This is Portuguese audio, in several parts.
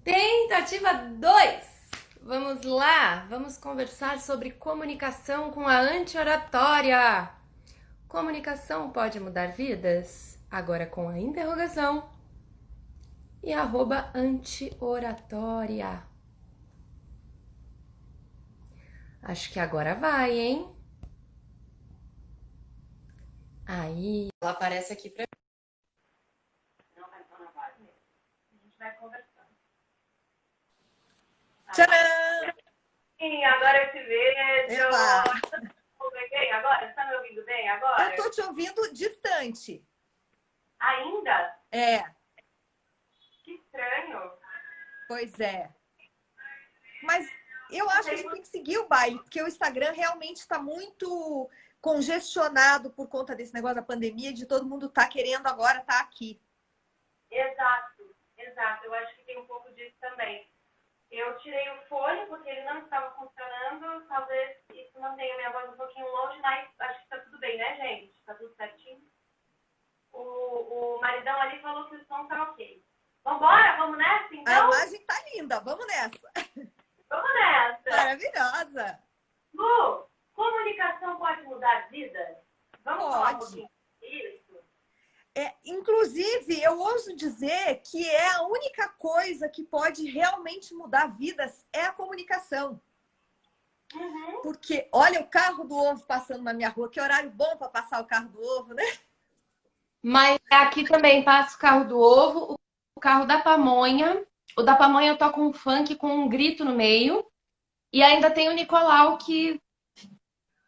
Tentativa 2. Vamos lá, vamos conversar sobre comunicação com a anti-oratória. Comunicação pode mudar vidas? Agora com a interrogação e @anti-oratória. Acho que agora vai, hein? Aí, ela aparece aqui pra mim. Não, então não vai mesmo. A gente vai conversando. Tcharam! Sim, agora eu te vejo. Eba! Bem agora? Você tá me ouvindo bem agora? Eu tô te ouvindo distante. Ainda? É, Que estranho. pois é. Mas eu acho que a gente tem que seguir o baile, porque o Instagram realmente está muito congestionado por conta desse negócio da pandemia, de todo mundo tá querendo agora estar aqui. Exato, exato. Eu acho que tem um pouco disso também. Eu tirei o fone porque ele não estava funcionando. Talvez isso mantenha minha voz um pouquinho longe, mas acho que tá tudo bem, né, gente? Tá tudo certinho. O maridão ali falou que o som tá ok. Vambora? Vamos nessa, A então? imagem tá linda, vamos nessa. Vamos nessa. Maravilhosa. Lu, comunicação pode mudar vidas? Vamos falar um Pode. pouquinho sobre isso? Inclusive, eu ouso dizer que é a única coisa que pode realmente mudar vidas é a comunicação. Uhum. Porque olha o carro do ovo passando na minha rua, que horário bom para passar o carro do ovo, né? Mas aqui também passa o carro do ovo, o carro da pamonha. O da pamonha eu toco um funk com um grito no meio. E ainda tem o Nicolau que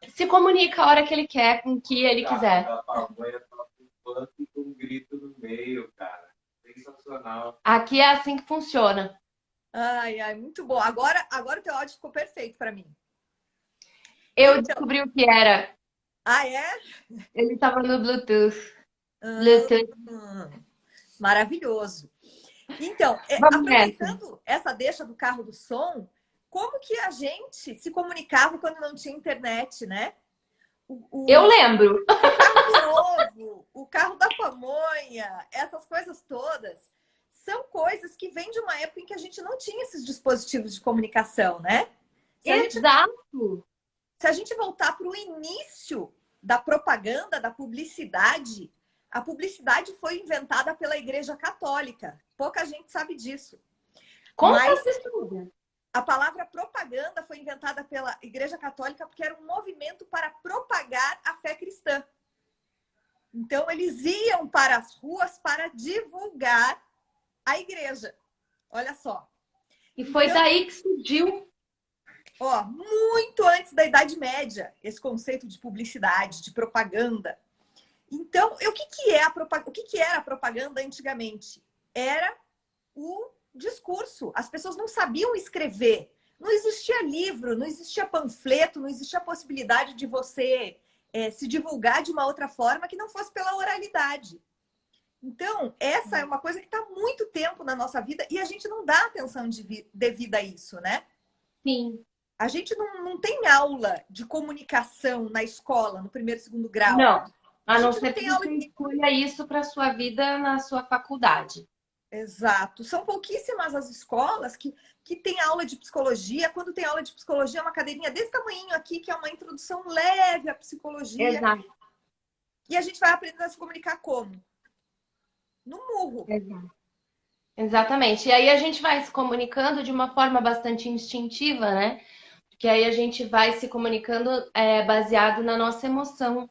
se comunica a hora que ele quer, com o que ele quiser. A pamonha toca um funk com um grito no meio, cara. Sensacional. Aqui é assim que funciona. Ai, ai, muito bom. Agora o teu áudio ficou perfeito para mim. Eu Então, descobri o que era. é? Ele estava no Bluetooth. Maravilhoso. Então, Vamos nessa. aproveitando essa deixa do carro do som, como que a gente se comunicava quando não tinha internet, né? Eu lembro. Carro do ovo, o carro da pamonha, essas coisas todas são coisas que vêm de uma época em que a gente não tinha esses dispositivos de comunicação, né? Exato. Se a gente voltar para o início da propaganda, da publicidade, a publicidade foi inventada pela Igreja Católica. Pouca gente sabe disso. Conta Mas essa história. a palavra propaganda foi inventada pela Igreja Católica porque era um movimento para propagar a fé cristã. Então, eles iam para as ruas para divulgar a igreja. Olha só. E foi Então, daí que surgiu. muito antes da Idade Média, esse conceito de publicidade, de propaganda. Então, o que era a propaganda antigamente? Era o discurso. As pessoas não sabiam escrever. Não existia livro, não existia panfleto, não existia possibilidade de você se divulgar de uma outra forma que não fosse pela oralidade. Então, essa é uma coisa que está há muito tempo na nossa vida e a gente não dá atenção devida a isso, né? Sim. A gente não tem aula de comunicação na escola, no primeiro e segundo grau. Não. A A não gente não ser que tem aula. você escolha isso para sua vida na sua faculdade. Exato. São pouquíssimas as escolas que têm aula de psicologia. Quando tem aula de psicologia, é uma cadeirinha desse tamanho aqui, que é uma introdução leve à psicologia. Exato. E a gente vai aprendendo a se comunicar como? No murro. Exato. Exatamente. E aí a gente vai se comunicando de uma forma bastante instintiva, né? Porque aí a gente vai se comunicando baseado na nossa emoção.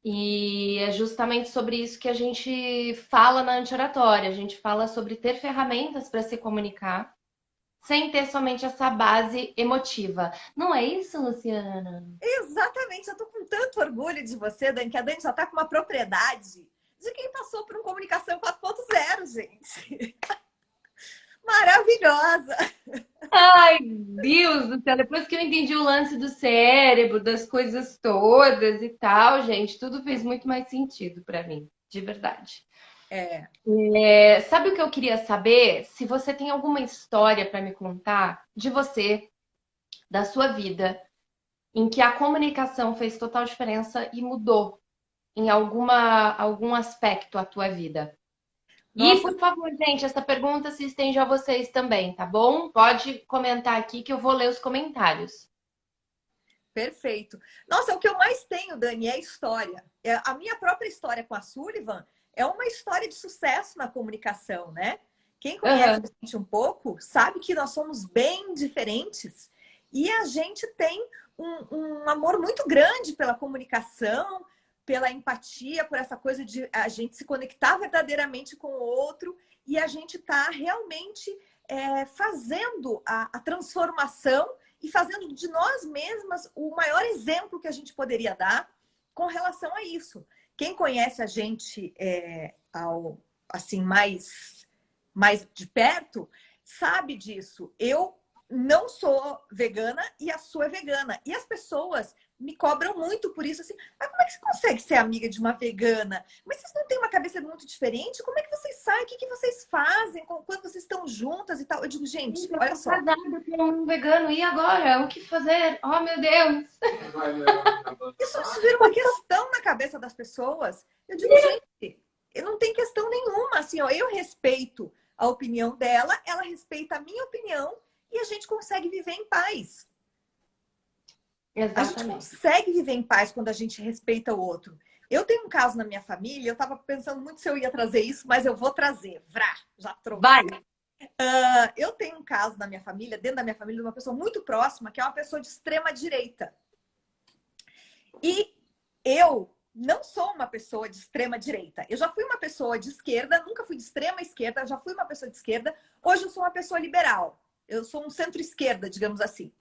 E é justamente sobre isso que a gente fala na anti-oratória. A gente fala sobre ter ferramentas para se comunicar sem ter somente essa base emotiva. Não é isso, Luciana? Exatamente. Eu tô com tanto orgulho de você, Dani, que a Dani já tá com uma propriedade de quem passou por uma comunicação 4.0, gente. Maravilhosa! Ai, Deus do céu, depois que eu entendi o lance do cérebro, das coisas todas e tal, gente, tudo fez muito mais sentido para mim, de verdade. É. Sabe o que eu queria saber? Se você tem alguma história para me contar de você, da sua vida, em que a comunicação fez total diferença e mudou em algum aspecto a tua vida. E, Nossa, por favor, gente, essa pergunta se estende a vocês também, tá bom? Pode comentar aqui que eu vou ler os comentários. perfeito. Nossa, o que eu mais tenho, Dani, é história. A minha própria história com a Sullivan é uma história de sucesso na comunicação, né? Quem conhece Aham. a gente um pouco sabe que nós somos bem diferentes e a gente tem um amor muito grande pela comunicação, pela empatia, por essa coisa de a gente se conectar verdadeiramente com o outro e a gente está realmente fazendo a transformação e fazendo de nós mesmas o maior exemplo que a gente poderia dar com relação a isso. Quem conhece a gente assim mais de perto sabe disso. Eu não sou vegana e a sua é vegana. E as pessoas me cobram muito por isso, assim, como é que você consegue ser amiga de uma vegana? Mas vocês não têm uma cabeça muito diferente? Como é que vocês saem? O que vocês fazem quando vocês estão juntas e tal? Eu digo, gente, Eu olha tô só. casada com um vegano, e agora? O que fazer? Oh, meu Deus! Isso vira uma questão na cabeça das pessoas. Eu digo, gente, não tem questão nenhuma. Assim, ó, eu respeito a opinião dela, ela respeita a minha opinião e a gente consegue viver em paz. A gente Exatamente. consegue viver em paz quando a gente respeita o outro. Eu tenho um caso na minha família, eu estava pensando muito se eu ia trazer isso, mas eu vou trazer. Vrá, já trouxe. Vai! Eu tenho um caso na minha família, dentro da minha família, de uma pessoa muito próxima, que é uma pessoa de extrema direita. E eu não sou uma pessoa de extrema direita. Eu já fui uma pessoa de esquerda, nunca fui de extrema esquerda, já fui uma pessoa de esquerda. Hoje eu sou uma pessoa liberal. Eu sou um centro-esquerda, digamos assim.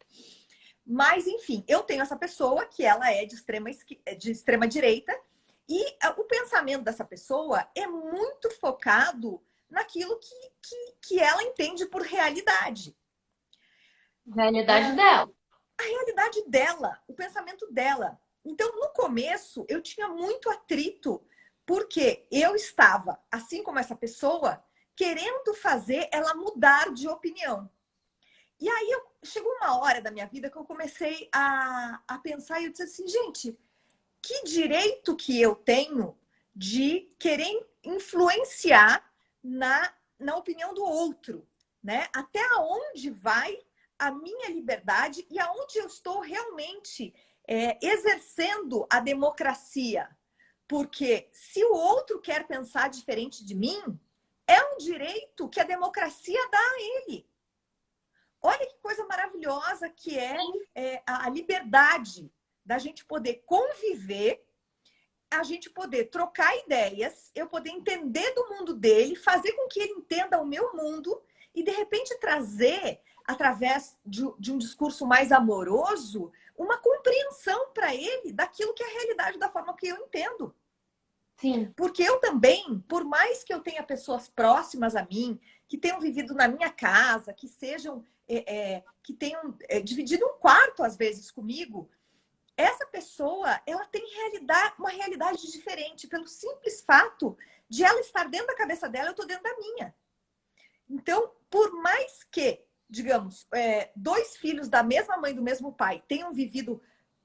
Mas, enfim, eu tenho essa pessoa que ela é de extrema direita e o pensamento dessa pessoa é muito focado naquilo que ela entende por realidade. Realidade dela. A realidade dela, o pensamento dela. Então, no começo, eu tinha muito atrito, porque eu estava, assim como essa pessoa, querendo fazer ela mudar de opinião. E aí chegou uma hora da minha vida que eu comecei a pensar e eu disse assim, gente, que direito que eu tenho de querer influenciar na opinião do outro, né? Até onde vai a minha liberdade e aonde eu estou realmente exercendo a democracia. Porque se o outro quer pensar diferente de mim, é um direito que a democracia dá a ele. Olha que coisa maravilhosa que é a liberdade da gente poder conviver, a gente poder trocar ideias, eu poder entender do mundo dele, fazer com que ele entenda o meu mundo e, de repente, trazer, através de um discurso mais amoroso, uma compreensão para ele daquilo que é a realidade, da forma que eu entendo. Sim. Porque eu também, por mais que eu tenha pessoas próximas a mim, que tenham vivido na minha casa, que sejam, que tenham dividido um quarto às vezes comigo, essa pessoa, ela tem uma realidade diferente, pelo simples fato de ela estar dentro da cabeça dela, eu estou dentro da minha. Então, por mais que, digamos, dois filhos da mesma mãe e do mesmo pai tenham vivido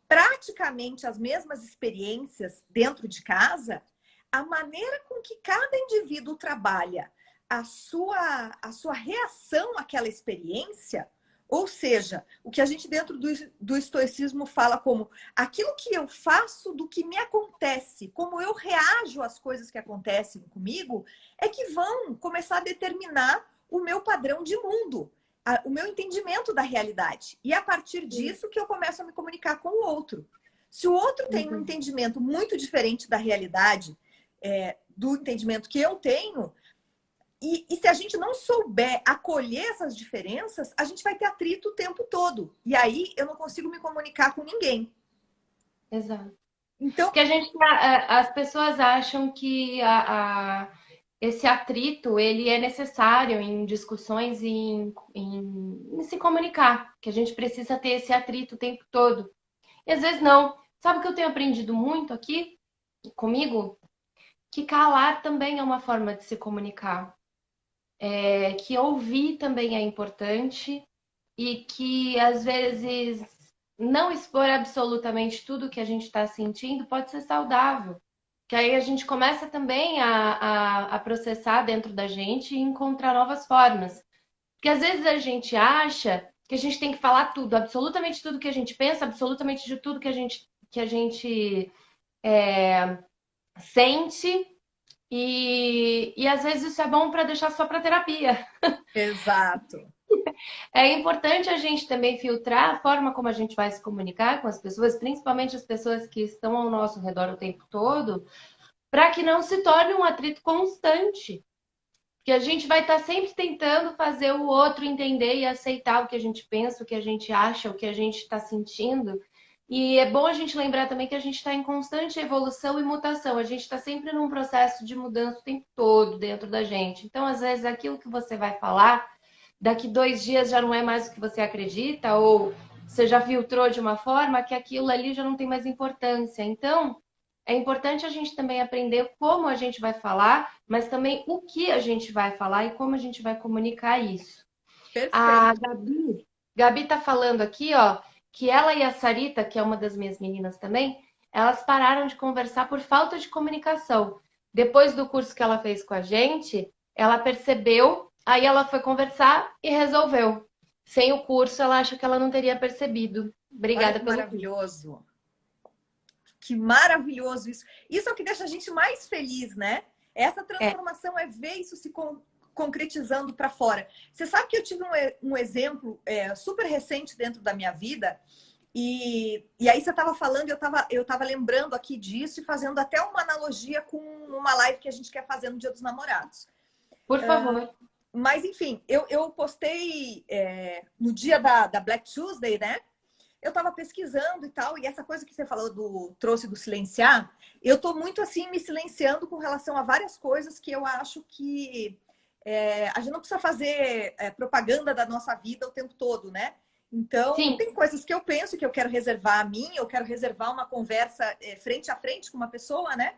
praticamente as mesmas experiências dentro de casa, a maneira com que cada indivíduo trabalha a sua reação àquela experiência, ou seja, o que a gente dentro do estoicismo fala como aquilo que eu faço do que me acontece, como eu reajo às coisas que acontecem comigo, é que vão começar a determinar o meu padrão de mundo, o meu entendimento da realidade. E a partir disso que eu começo a me comunicar com o outro. Se o outro tem um entendimento muito diferente da realidade, do entendimento que eu tenho, e se a gente não souber acolher essas diferenças, a gente vai ter atrito o tempo todo. E aí eu não consigo me comunicar com ninguém. Exato. Então, Porque as pessoas acham que esse atrito ele é necessário em discussões e em se comunicar, que a gente precisa ter esse atrito o tempo todo. E às vezes não. Sabe o que eu tenho aprendido muito aqui comigo? Que calar também é uma forma de se comunicar. Que ouvir também é importante e que às vezes não expor absolutamente tudo que a gente está sentindo pode ser saudável. Que aí a gente começa também a processar dentro da gente e encontrar novas formas. Porque às vezes a gente acha que a gente tem que falar tudo, absolutamente tudo que a gente pensa, absolutamente de tudo que a gente sente, e às vezes isso é bom para deixar só para terapia. Exato. É importante a gente também filtrar a forma como a gente vai se comunicar com as pessoas, principalmente as pessoas que estão ao nosso redor o tempo todo, para que não se torne um atrito constante. Porque a gente vai estar sempre tentando fazer o outro entender e aceitar o que a gente pensa, o que a gente acha, o que a gente está sentindo. E é bom a gente lembrar também que a gente está em constante evolução e mutação. A gente está sempre num processo de mudança o tempo todo dentro da gente. Então, às vezes, aquilo que você vai falar, daqui 2 dias já não é mais o que você acredita, ou você já filtrou de uma forma que aquilo ali já não tem mais importância. Então, é importante a gente também aprender como a gente vai falar, mas também o que a gente vai falar e como a gente vai comunicar isso. A Perfeito. Gabi tá falando aqui, ó, que ela e a Sarita, que é uma das minhas meninas também, elas pararam de conversar por falta de comunicação. Depois do curso que ela fez com a gente, ela percebeu, aí ela foi conversar e resolveu. Sem o curso, ela acha que ela não teria percebido. Olha Obrigada que pelo curso. maravilhoso. Que maravilhoso isso. Isso é o que deixa a gente mais feliz, né? Essa É, transformação é ver isso se concretizando para fora. Você sabe que eu tive um exemplo super recente dentro da minha vida, e aí você estava falando, eu tava lembrando aqui disso e fazendo até uma analogia com uma live que a gente quer fazer no Dia dos Namorados. por favor. Mas, enfim, eu postei no dia da Black Tuesday, né? Eu estava pesquisando e tal, e essa coisa que você falou trouxe do silenciar, eu tô muito assim me silenciando com relação a várias coisas que eu acho que a gente não precisa fazer propaganda da nossa vida o tempo todo, né? Então, Sim, tem coisas que eu penso que eu quero reservar a mim, eu quero reservar uma conversa frente a frente com uma pessoa, né?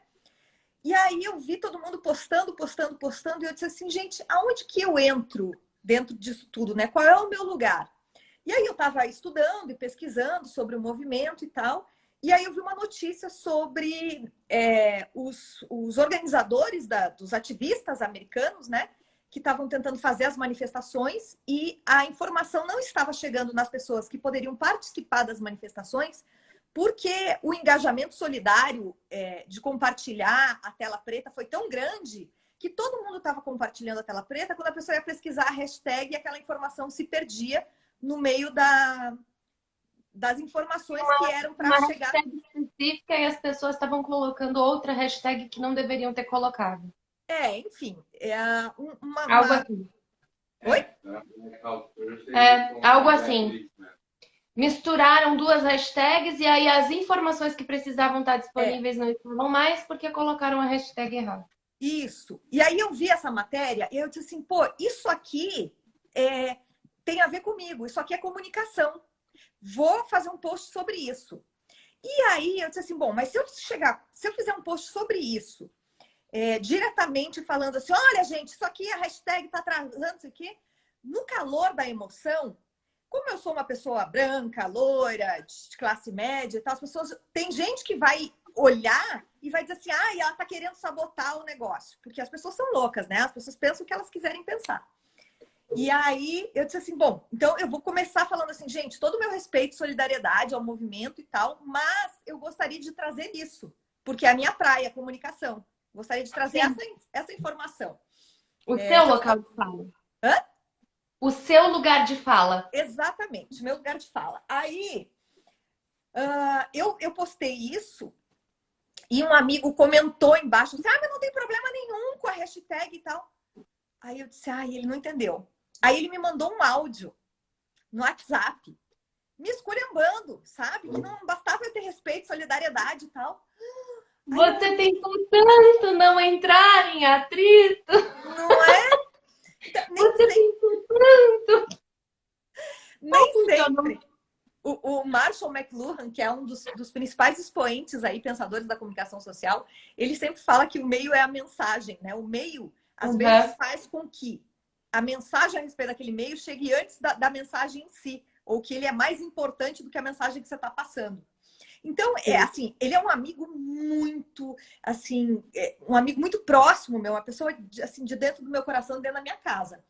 E aí eu vi todo mundo postando, e eu disse assim, gente, aonde que eu entro dentro disso tudo, né? Qual é o meu lugar? E aí eu estava estudando e pesquisando sobre o movimento e tal, e aí eu vi uma notícia sobre os organizadores dos ativistas americanos, né? Que estavam tentando fazer as manifestações e a informação não estava chegando nas pessoas que poderiam participar das manifestações, porque o engajamento solidário de compartilhar a tela preta foi tão grande que todo mundo estava compartilhando a tela preta, quando a pessoa ia pesquisar a hashtag, aquela informação se perdia no meio das informações que eram para uma chegar. hashtag específica e as pessoas estavam colocando outra hashtag que não deveriam ter colocado. Enfim, Algo assim. Oi? Algo assim. Misturaram duas hashtags e aí as informações que precisavam estar disponíveis não estavam mais porque colocaram a hashtag errada. Isso. E aí eu vi essa matéria e eu disse assim, pô, isso aqui tem a ver comigo, isso aqui é comunicação. Vou fazer um post sobre isso. E aí eu disse assim, bom, mas se eu fizer um post sobre isso, diretamente falando assim, olha, gente, isso aqui, a hashtag tá atrasando, isso aqui, no calor da emoção, como eu sou uma pessoa branca, loira, de classe média e tal, as pessoas. Tem gente que vai olhar e vai dizer assim, ela tá querendo sabotar o negócio. Porque as pessoas são loucas, né? As pessoas pensam o que elas quiserem pensar. E aí eu disse assim, bom, então eu vou começar falando assim, gente, todo o meu respeito e solidariedade ao movimento e tal, mas eu gostaria de trazer isso, porque é a minha praia, a comunicação. Gostaria de trazer essa informação. O seu local de fala. Hã? O seu lugar de fala. Exatamente, meu lugar de fala. Aí eu postei isso e um amigo comentou embaixo assim, mas não tem problema nenhum com a hashtag e tal. Aí eu disse, ele não entendeu. Aí ele me mandou um áudio no WhatsApp, me esculhambando, sabe? Que não bastava eu ter respeito, solidariedade e tal. Você tentou tanto não entrar em atrito. Não é? Você tentou tanto. Nem sempre. O Marshall McLuhan, que é um dos principais expoentes aí, pensadores da comunicação social, ele sempre fala que o meio é a mensagem, né? O meio, às vezes, faz com que a mensagem a respeito daquele meio chegue antes da mensagem em si, ou que ele é mais importante do que a mensagem que você está passando. Então, assim, ele é um amigo muito, assim, um amigo muito próximo meu, uma pessoa, assim, de dentro do meu coração, dentro da minha casa.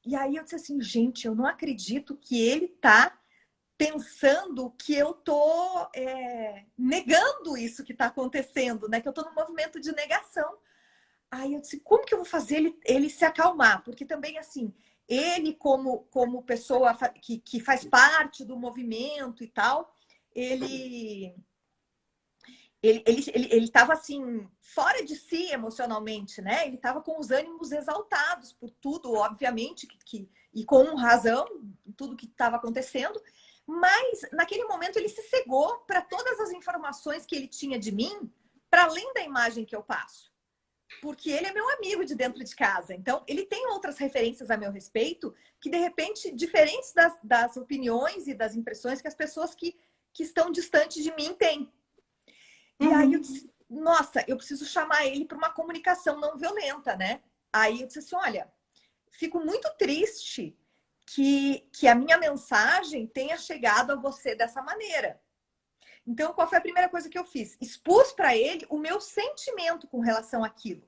E aí eu disse assim, gente, eu não acredito que ele tá pensando que eu tô negando isso que tá acontecendo, né? Que eu tô num movimento de negação. Aí eu disse, como que eu vou fazer ele se acalmar? Porque também, assim, ele como pessoa que faz parte do movimento e tal, ele estava assim, fora de si emocionalmente, né? Ele estava com os ânimos exaltados por tudo, obviamente, e com razão, tudo que estava acontecendo. Mas naquele momento ele se cegou para todas as informações que ele tinha de mim, para além da imagem que eu passo. Porque ele é meu amigo de dentro de casa. Então, ele tem outras referências a meu respeito que, de repente, diferentes das opiniões e das impressões que as pessoas que estão distantes de mim têm. E aí eu disse, nossa, eu preciso chamar ele para uma comunicação não violenta, né? Aí eu disse assim, olha, fico muito triste que a minha mensagem tenha chegado a você dessa maneira. Então, qual foi a primeira coisa que eu fiz? Expus para ele o meu sentimento com relação àquilo,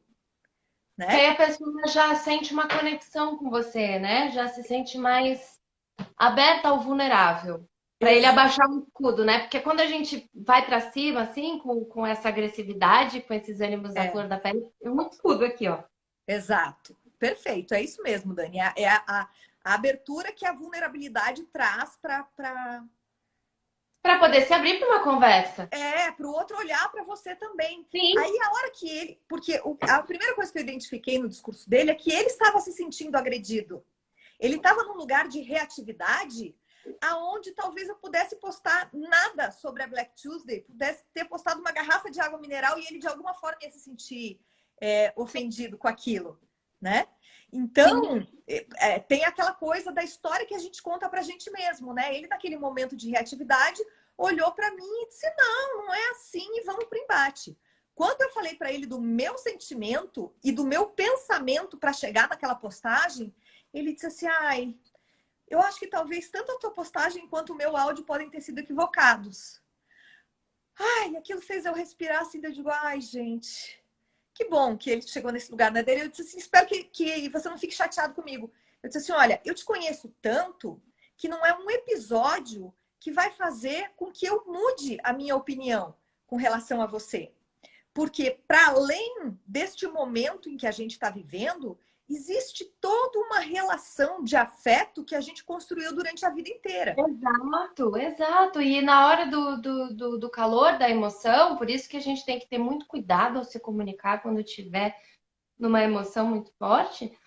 né? Aí a pessoa já sente uma conexão com você, né? Já se sente mais aberta ao vulnerável. Para ele abaixar o escudo, né? Porque quando a gente vai para cima, assim, com essa agressividade, com esses ânimos da flor da pele, é muito escudo aqui, ó. Exato. Perfeito. É isso mesmo, Dani. É a abertura que a vulnerabilidade traz para poder se abrir para uma conversa. para o outro olhar para você também. Sim. Aí a hora que ele... Porque a primeira coisa que eu identifiquei no discurso dele é que ele estava se sentindo agredido. Ele estava num lugar de reatividade aonde talvez eu pudesse postar nada sobre a Black Tuesday, pudesse ter postado uma garrafa de água mineral e ele de alguma forma ia se sentir ofendido com aquilo, né? Então, tem aquela coisa da história que a gente conta pra gente mesmo, né? Ele, naquele momento de reatividade, olhou pra mim e disse, não é assim e vamos pro embate. Quando eu falei pra ele do meu sentimento e do meu pensamento para chegar naquela postagem, ele disse assim, ai, eu acho que talvez tanto a tua postagem quanto o meu áudio podem ter sido equivocados. Ai, aquilo fez eu respirar assim, eu digo, ai, gente... Que bom que ele chegou nesse lugar, né, dele. Eu disse assim, espero que você não fique chateado comigo. Eu disse assim, olha, eu te conheço tanto que não é um episódio que vai fazer com que eu mude a minha opinião com relação a você. Porque, para além deste momento em que a gente está vivendo, existe toda uma relação de afeto que a gente construiu durante a vida inteira. Exato, exato. E na hora do calor da emoção, por isso que a gente tem que ter muito cuidado ao se comunicar quando estiver numa emoção muito forte.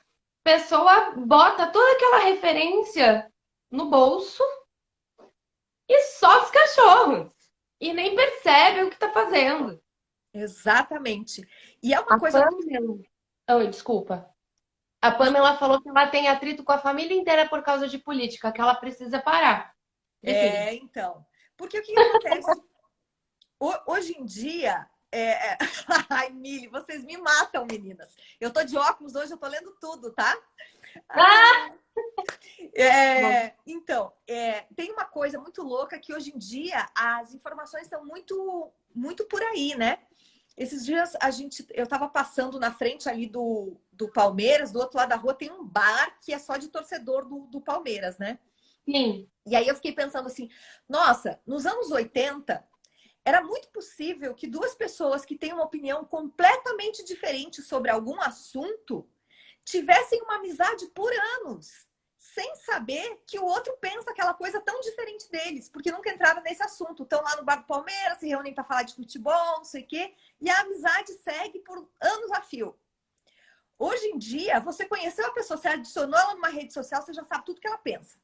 A pessoa bota toda aquela referência no bolso e só os cachorros. E nem percebe o que está fazendo. Exatamente. E é uma coisa... Pamela... Oh, desculpa. A Pamela falou que ela tem atrito com a família inteira por causa de política, que ela precisa parar. Então. Porque o que acontece? Hoje em dia... Ai, Mili, vocês me matam, meninas. Eu tô de óculos hoje, eu tô lendo tudo, tá? Então, tem uma coisa muito louca que hoje em dia as informações estão muito, muito por aí, né? Esses dias eu tava passando na frente ali do Palmeiras, do outro lado da rua tem um bar que é só de torcedor do Palmeiras, né? Sim. E aí eu fiquei pensando assim, nossa, nos anos 80, era muito possível que duas pessoas que têm uma opinião completamente diferente sobre algum assunto tivessem uma amizade por anos, sem saber que o outro pensa aquela coisa tão diferente deles, porque nunca entraram nesse assunto. Estão lá no bar do Palmeiras, se reúnem para falar de futebol, não sei o quê, e a amizade segue por anos a fio. Hoje em dia, você conheceu a pessoa, você adicionou ela numa rede social, você já sabe tudo que ela pensa.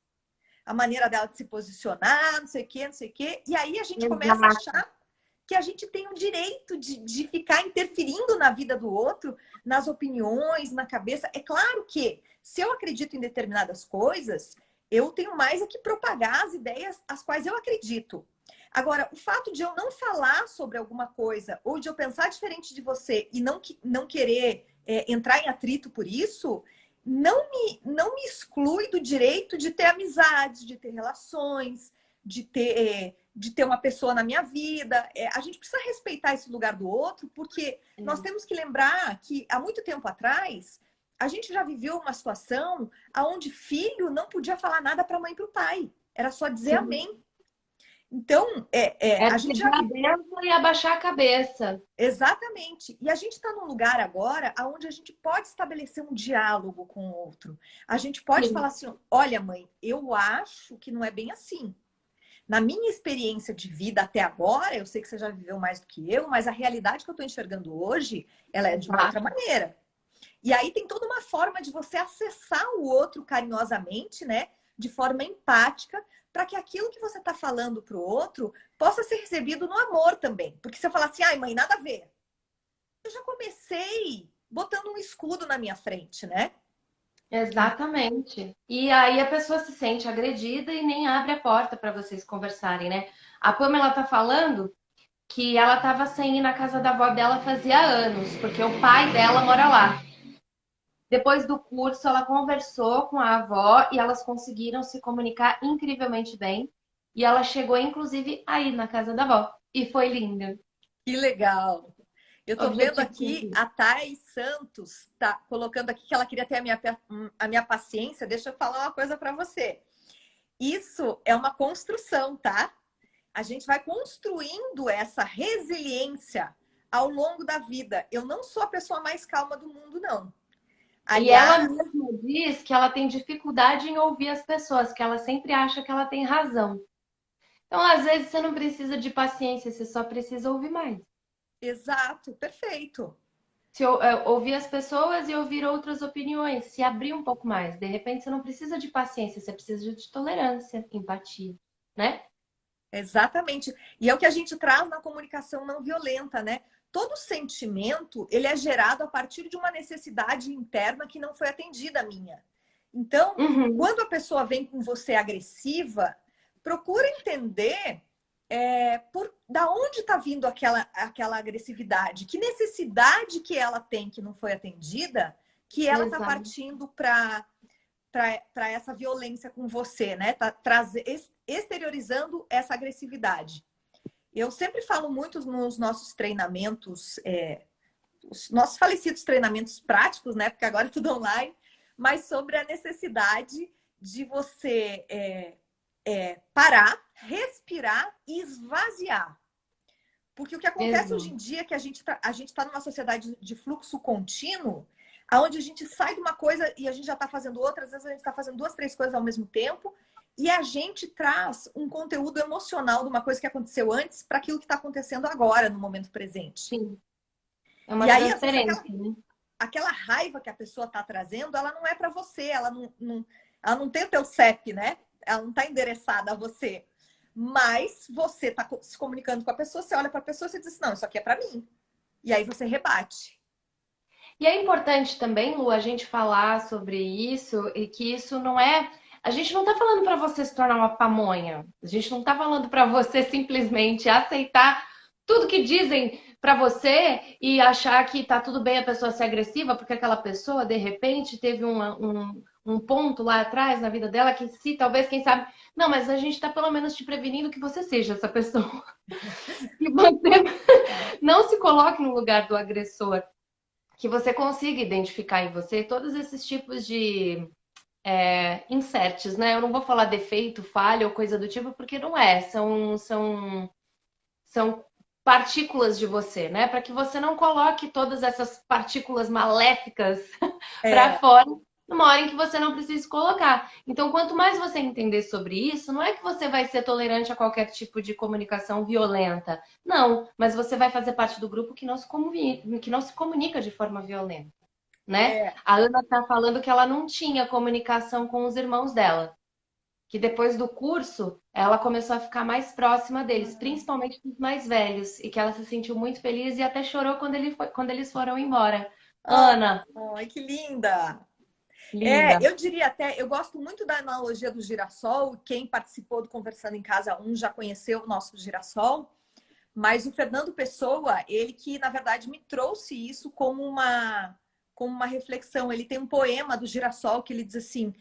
A maneira dela de se posicionar, não sei o quê, não sei o quê. E aí a gente começa a achar que a gente tem o direito de ficar interferindo na vida do outro, nas opiniões, na cabeça. É claro que, se eu acredito em determinadas coisas, eu tenho mais é que propagar as ideias às quais eu acredito. Agora, o fato de eu não falar sobre alguma coisa, ou de eu pensar diferente de você e não querer entrar em atrito por isso, não me exclui do direito de ter amizades, de ter relações, de ter uma pessoa na minha vida. A gente precisa respeitar esse lugar do outro, porque nós temos que lembrar que há muito tempo atrás a gente já viveu uma situação onde filho não podia falar nada para a mãe e para o pai. Era só dizer amém. Então, É a gente pedir a benção e abaixar a cabeça. Exatamente. E a gente está num lugar agora onde a gente pode estabelecer um diálogo com o outro. A gente pode falar assim, olha, mãe, eu acho que não é bem assim. Na minha experiência de vida até agora, eu sei que você já viveu mais do que eu, mas a realidade que eu estou enxergando hoje, ela é de uma outra maneira. E aí tem toda uma forma de você acessar o outro carinhosamente, né? De forma empática, para que aquilo que você está falando para o outro possa ser recebido no amor também. Porque se eu falar assim, ai mãe, nada a ver. Eu já comecei botando um escudo na minha frente, né? Exatamente. E aí a pessoa se sente agredida e nem abre a porta para vocês conversarem, né? A Pamela tá falando que ela estava sem ir na casa da avó dela fazia anos, porque o pai dela mora lá. Depois do curso, ela conversou com a avó e elas conseguiram se comunicar incrivelmente bem. E ela chegou, inclusive, a ir na casa da avó. E foi lindo. Que legal! Eu tô vendo aqui a Thay Santos tá colocando aqui que ela queria ter a minha paciência. Deixa eu falar uma coisa para você. Isso é uma construção, tá? A gente vai construindo essa resiliência ao longo da vida. Eu não sou a pessoa mais calma do mundo, não. Aliás, e ela mesma diz que ela tem dificuldade em ouvir as pessoas, que ela sempre acha que ela tem razão. Então, às vezes, você não precisa de paciência, você só precisa ouvir mais. Exato, perfeito. Se ouvir as pessoas e ouvir outras opiniões, se abrir um pouco mais. De repente, você não precisa de paciência, você precisa de tolerância, empatia, né? Exatamente. E é o que a gente traz na comunicação não violenta, né? Todo sentimento, ele é gerado a partir de uma necessidade interna que não foi atendida minha. Então, quando a pessoa vem com você agressiva, procura entender da onde está vindo aquela agressividade, que necessidade que ela tem que não foi atendida, que ela está partindo para essa violência com você, né? Tá exteriorizando essa agressividade. Eu sempre falo muito nos nossos treinamentos, os nossos falecidos treinamentos práticos, né? Porque agora é tudo online, mas sobre a necessidade de você parar, respirar e esvaziar. Porque o que acontece hoje em dia é que a gente tá numa sociedade de fluxo contínuo, onde a gente sai de uma coisa e a gente já está fazendo outra, às vezes a gente está fazendo 2, 3 coisas ao mesmo tempo, e a gente traz um conteúdo emocional de uma coisa que aconteceu antes para aquilo que está acontecendo agora, no momento presente. Sim. É uma transferência, né? Aquela raiva que a pessoa está trazendo, ela não é para você, ela não tem o teu CEP, né? Ela não está endereçada a você. Mas você está se comunicando com a pessoa, você olha para a pessoa e diz assim, não, isso aqui é para mim. E aí você rebate. E é importante também, Lu, a gente falar sobre isso e que isso não é... A gente não tá falando para você se tornar uma pamonha. A gente não tá falando para você simplesmente aceitar tudo que dizem para você e achar que tá tudo bem a pessoa ser agressiva porque aquela pessoa, de repente, teve um ponto lá atrás na vida dela que se talvez, quem sabe... Não, mas a gente tá pelo menos te prevenindo que você seja essa pessoa. Que você não se coloque no lugar do agressor. Que você consiga identificar em você todos esses tipos de inserts, né? Eu não vou falar defeito, falha ou coisa do tipo, porque não é. São partículas de você, né? Para que você não coloque todas essas partículas maléficas para fora numa hora em que você não precisa colocar. Então, quanto mais você entender sobre isso, não é que você vai ser tolerante a qualquer tipo de comunicação violenta. Não, mas você vai fazer parte do grupo que não se comunica de forma violenta, né? A Ana está falando que ela não tinha comunicação com os irmãos dela. Que depois do curso, ela começou a ficar mais próxima deles, principalmente dos mais velhos. E que ela se sentiu muito feliz e até chorou quando eles foram embora. Ana! Ai, que linda! Linda. Eu diria até, eu gosto muito da analogia do girassol. Quem participou do Conversando em Casa 1 já conheceu o nosso girassol. Mas o Fernando Pessoa, ele que, na verdade, me trouxe isso como uma reflexão. Ele tem um poema do girassol que ele diz assim,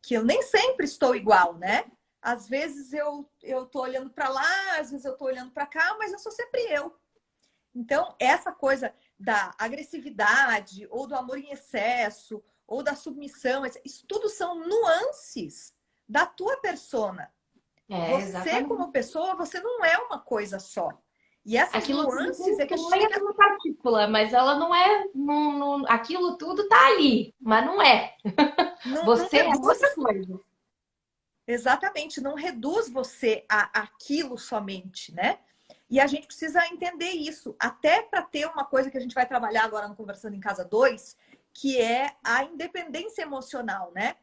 que eu nem sempre estou igual, né? Às vezes eu tô olhando para lá, às vezes eu tô olhando para cá, mas eu sou sempre eu. Então, essa coisa da agressividade, ou do amor em excesso, ou da submissão, isso tudo são nuances da tua persona. Você, como Exatamente. pessoa, você não é uma coisa só. E essas Aquilo tudo nuances é que a gente compõe tem que. aquela partícula, mas ela não é. Aquilo tudo tá ali, mas não é. Não Você é reduz. outra coisa. Exatamente, não reduz você a aquilo somente, né? E a gente precisa entender isso, até para ter uma coisa que a gente vai trabalhar agora no Conversando em Casa 2, que é a independência emocional, né?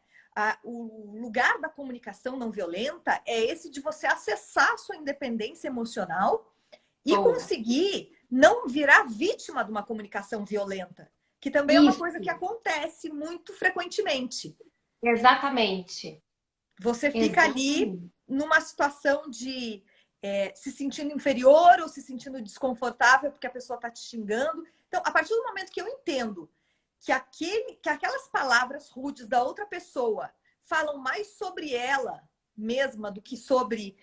O lugar da comunicação não violenta é esse de você acessar a sua independência emocional e Boa. conseguir não virar vítima de uma comunicação violenta, que também é uma Isso, coisa que acontece muito frequentemente. exatamente. Você fica ali Exatamente. numa situação de se sentindo inferior ou se sentindo desconfortável porque a pessoa está te xingando. Então, a partir do momento que eu entendo que aquelas palavras rudes da outra pessoa falam mais sobre ela mesma do que sobre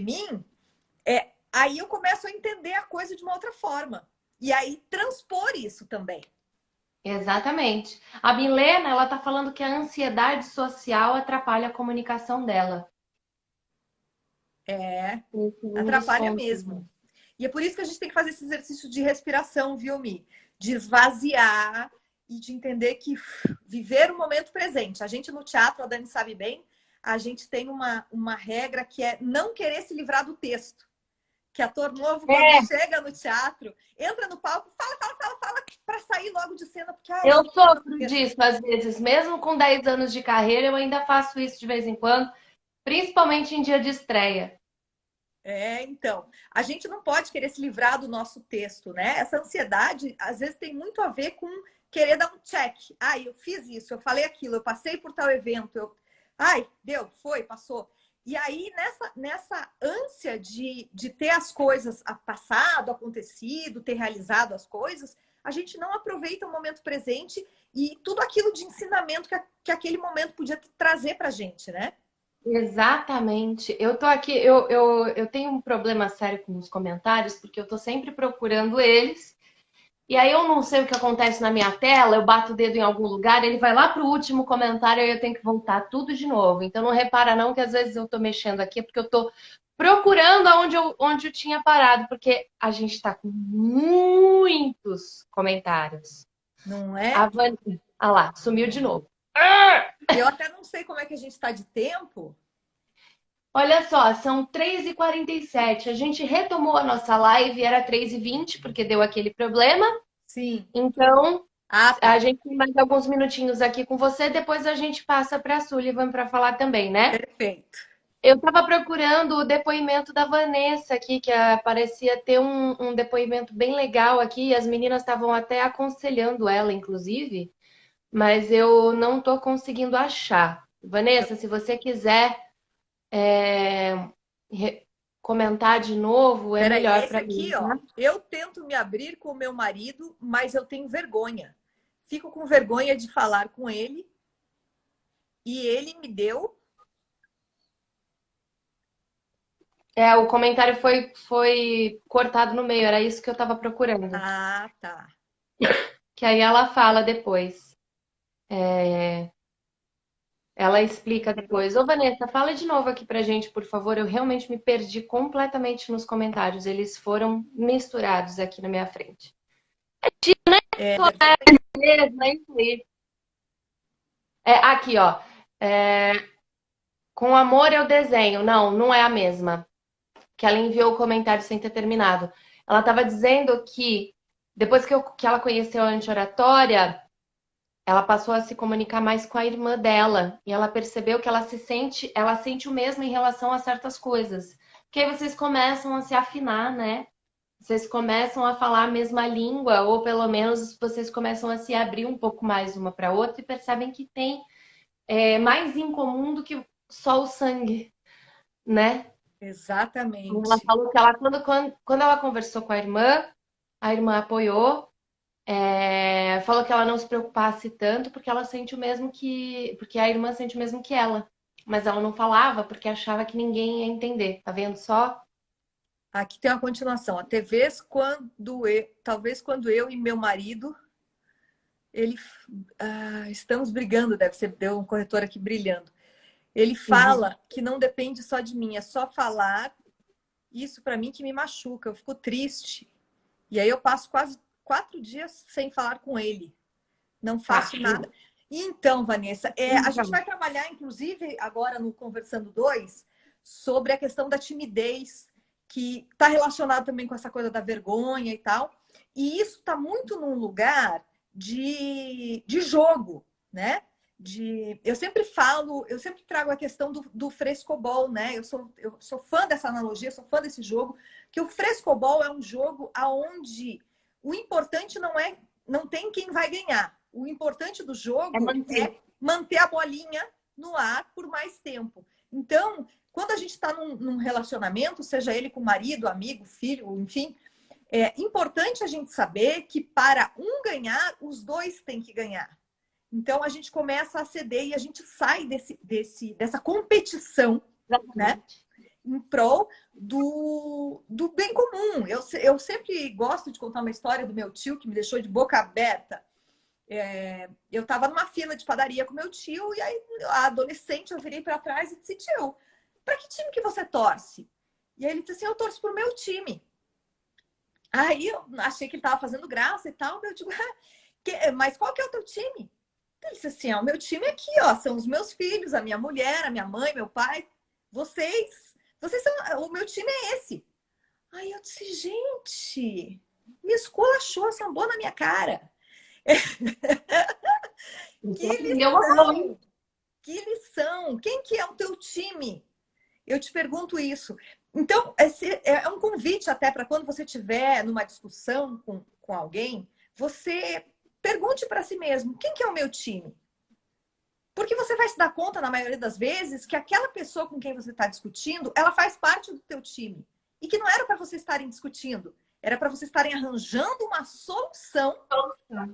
mim, aí eu começo a entender a coisa de uma outra forma. E aí transpor isso também. Exatamente. A Milena, ela tá falando que a ansiedade social atrapalha a comunicação dela. É, Esse é um dos atrapalha pontos. mesmo. E é por isso que a gente tem que fazer esse exercício de respiração, viu, Mi? De esvaziar e de entender que viver o momento presente. A gente no teatro, a Dani sabe bem, a gente tem uma regra que é não querer se livrar do texto. Que ator novo, quando É, chega no teatro, entra no palco, fala, para sair logo de cena, porque eu eu não quero o sofro texto. disso às vezes, mesmo com 10 anos de carreira, eu ainda faço isso de vez em quando, principalmente em dia de estreia. Então, a gente não pode querer se livrar do nosso texto, né? Essa ansiedade, às vezes, tem muito a ver com querer dar um check. Ai, eu fiz isso, eu falei aquilo, eu passei por tal evento, ai, deu, foi, passou. E aí, nessa ânsia de ter as coisas passado, acontecido, ter realizado as coisas, a gente não aproveita o momento presente e tudo aquilo de ensinamento que aquele momento podia trazer pra gente, né? Exatamente. Eu tô aqui, eu tenho um problema sério com os comentários, porque eu tô sempre procurando eles. E aí eu não sei o que acontece na minha tela, eu bato o dedo em algum lugar, ele vai lá pro último comentário e eu tenho que voltar tudo de novo. Então não repara não que às vezes eu tô mexendo aqui porque eu tô procurando onde eu tinha parado, porque a gente tá com muitos comentários. Não A é? Van... Ah lá, sumiu de novo. Eu até não sei como é que a gente está de tempo. Olha só, são 3h47. A gente retomou a nossa live, era 3h20, porque deu aquele problema. Sim. Então, Ah, a tá. gente tem mais alguns minutinhos aqui com você, depois a gente passa para a Sullivan para falar também, né? Perfeito. Eu estava procurando o depoimento da Vanessa aqui, que parecia ter um depoimento bem legal aqui. As meninas estavam até aconselhando ela, inclusive, mas eu não estou conseguindo achar. Vanessa, se você quiser é, comentar de novo, é Peraí, melhor esse para mim, aqui, ó. tá? Eu tento me abrir com o meu marido, mas eu tenho vergonha. Fico com vergonha de falar com ele. E ele me deu. É, o comentário foi cortado no meio, era isso que eu estava procurando. Ah, tá. Que aí ela fala depois. Ela explica depois. Ô, Vanessa, fala de novo aqui pra gente, por favor. Eu realmente me perdi completamente nos comentários. Eles foram misturados aqui na minha frente. É, Beleza, é isso aí. É, aqui, ó. É, com amor eu desenho. Não, não é a mesma. Que ela enviou o comentário sem ter terminado. Ela estava dizendo que depois que ela conheceu a anti-oratória, ela passou a se comunicar mais com a irmã dela e ela percebeu que ela sente o mesmo em relação a certas coisas. Porque aí vocês começam a se afinar, né? Vocês começam a falar a mesma língua, ou pelo menos vocês começam a se abrir um pouco mais uma para outra e percebem que tem mais em comum do que só o sangue, né? Ela exatamente. falou que quando ela conversou com a irmã apoiou. Falou que ela não se preocupasse tanto porque ela sente o mesmo que. Porque a irmã sente o mesmo que ela. mas ela não falava porque achava que ninguém ia entender. Tá vendo só? Aqui tem uma continuação. Até vez talvez quando eu e meu marido, ele, estamos brigando, deve ser, deu um corretor aqui brilhando. Ele fala que não depende só de mim, é só falar isso para mim que me machuca, eu fico triste. E aí eu passo quase 4 dias sem falar com ele. Não faço nada. Então, Vanessa, a gente vai trabalhar, inclusive, agora no Conversando 2, sobre a questão da timidez, que está relacionado também com essa coisa da vergonha e tal. E isso está muito num lugar de jogo, né? Eu sempre falo, eu sempre trago a questão do frescobol, né? Eu sou fã dessa analogia, sou fã desse jogo, que o frescobol é um jogo onde o importante não tem quem vai ganhar. O importante do jogo é manter a bolinha no ar por mais tempo. Então, quando a gente está num relacionamento, seja ele com marido, amigo, filho, enfim, é importante a gente saber que para um ganhar, os dois têm que ganhar. Então, a gente começa a ceder e a gente sai dessa competição, né? Em prol do bem comum. Eu sempre gosto de contar uma história do meu tio, que me deixou de boca aberta. Eu estava numa fila de padaria com meu tio, e aí, adolescente, eu virei para trás e disse: tio, para que time que você torce? E aí ele disse assim: eu torço pro meu time. Aí eu achei que ele estava fazendo graça e tal. Eu digo: mas qual que é o teu time? Ele disse assim: o meu time aqui, ó, são os meus filhos, a minha mulher, a minha mãe, meu pai. Vocês são, o meu time é esse. Aí eu disse: gente, me esculachou, sambou na minha cara. Que lição! Que lição! Quem que é o teu time? Eu te pergunto isso. Então, esse é um convite até para quando você estiver numa discussão com alguém, você pergunte para si mesmo: quem que é o meu time? Porque você vai se dar conta, na maioria das vezes, que aquela pessoa com quem você está discutindo, ela faz parte do teu time. E que não era para vocês estarem discutindo, era para vocês estarem arranjando uma solução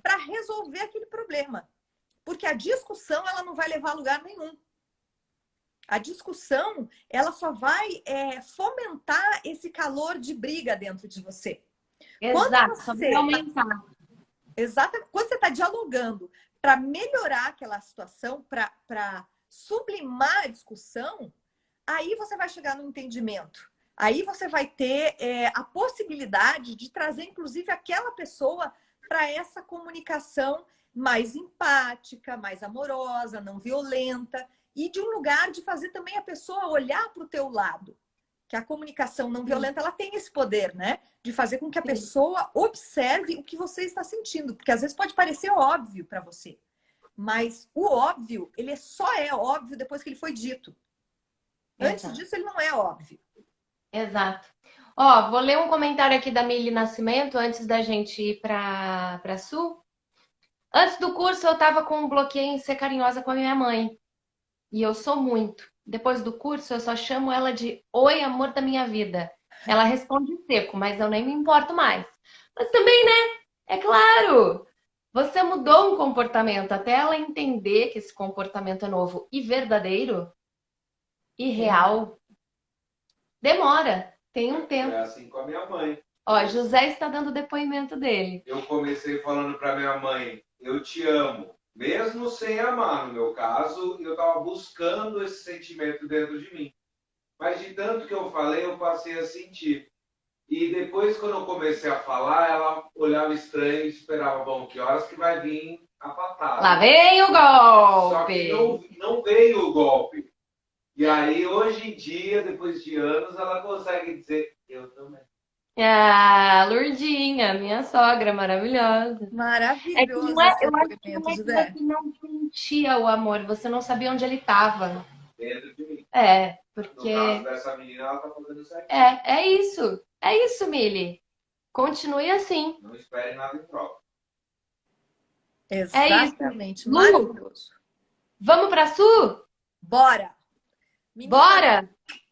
para resolver aquele problema. Porque a discussão, ela não vai levar a lugar nenhum. A discussão, ela só vai fomentar esse calor de briga dentro de você. Exato, só vai aumentar. Exatamente. Quando você está dialogando para melhorar aquela situação, para sublimar a discussão, aí você vai chegar no entendimento. Aí você vai ter a possibilidade de trazer, inclusive, aquela pessoa para essa comunicação mais empática, mais amorosa, não violenta, e de um lugar de fazer também a pessoa olhar para o teu lado. Que a comunicação não violenta, ela tem esse poder, né? De fazer com que a pessoa observe o que você está sentindo. Porque às vezes pode parecer óbvio para você. Mas o óbvio, ele só é óbvio depois que ele foi dito. Antes disso, ele não é óbvio. Exato. Ó, vou ler um comentário aqui da Mili Nascimento antes da gente ir para Sul. Antes do curso, eu tava com um bloqueio em ser carinhosa com a minha mãe. E eu sou muito. Depois do curso, eu só chamo ela de oi, amor da minha vida. Ela responde seco, mas eu nem me importo mais. Mas também, né? É claro, você mudou um comportamento até ela entender que esse comportamento é novo e verdadeiro e real. Demora, tem um tempo. É assim com a minha mãe. Ó, José está dando o depoimento dele. Eu comecei falando para minha mãe: eu te amo. Mesmo sem amar, no meu caso, eu estava buscando esse sentimento dentro de mim. Mas de tanto que eu falei, eu passei a sentir. E depois, quando eu comecei a falar, ela olhava estranho e esperava: bom, que horas que vai vir a patada? Lá vem o golpe! Só que não veio o golpe. E aí, hoje em dia, depois de anos, ela consegue dizer: eu também. Ah, Lourdinha, minha sogra maravilhosa. Maravilhoso Eu acho que depoimento, não é que José. você não sentia o amor, você não sabia onde ele estava. Dentro de mim. Porque... No caso dessa menina, ela tá fazendo certo. É isso. É isso, Mili. Continue assim. Não espere nada em troca. Exatamente. Lu, maravilhoso. Vamos para Sul? Bora! Meninas, Bora!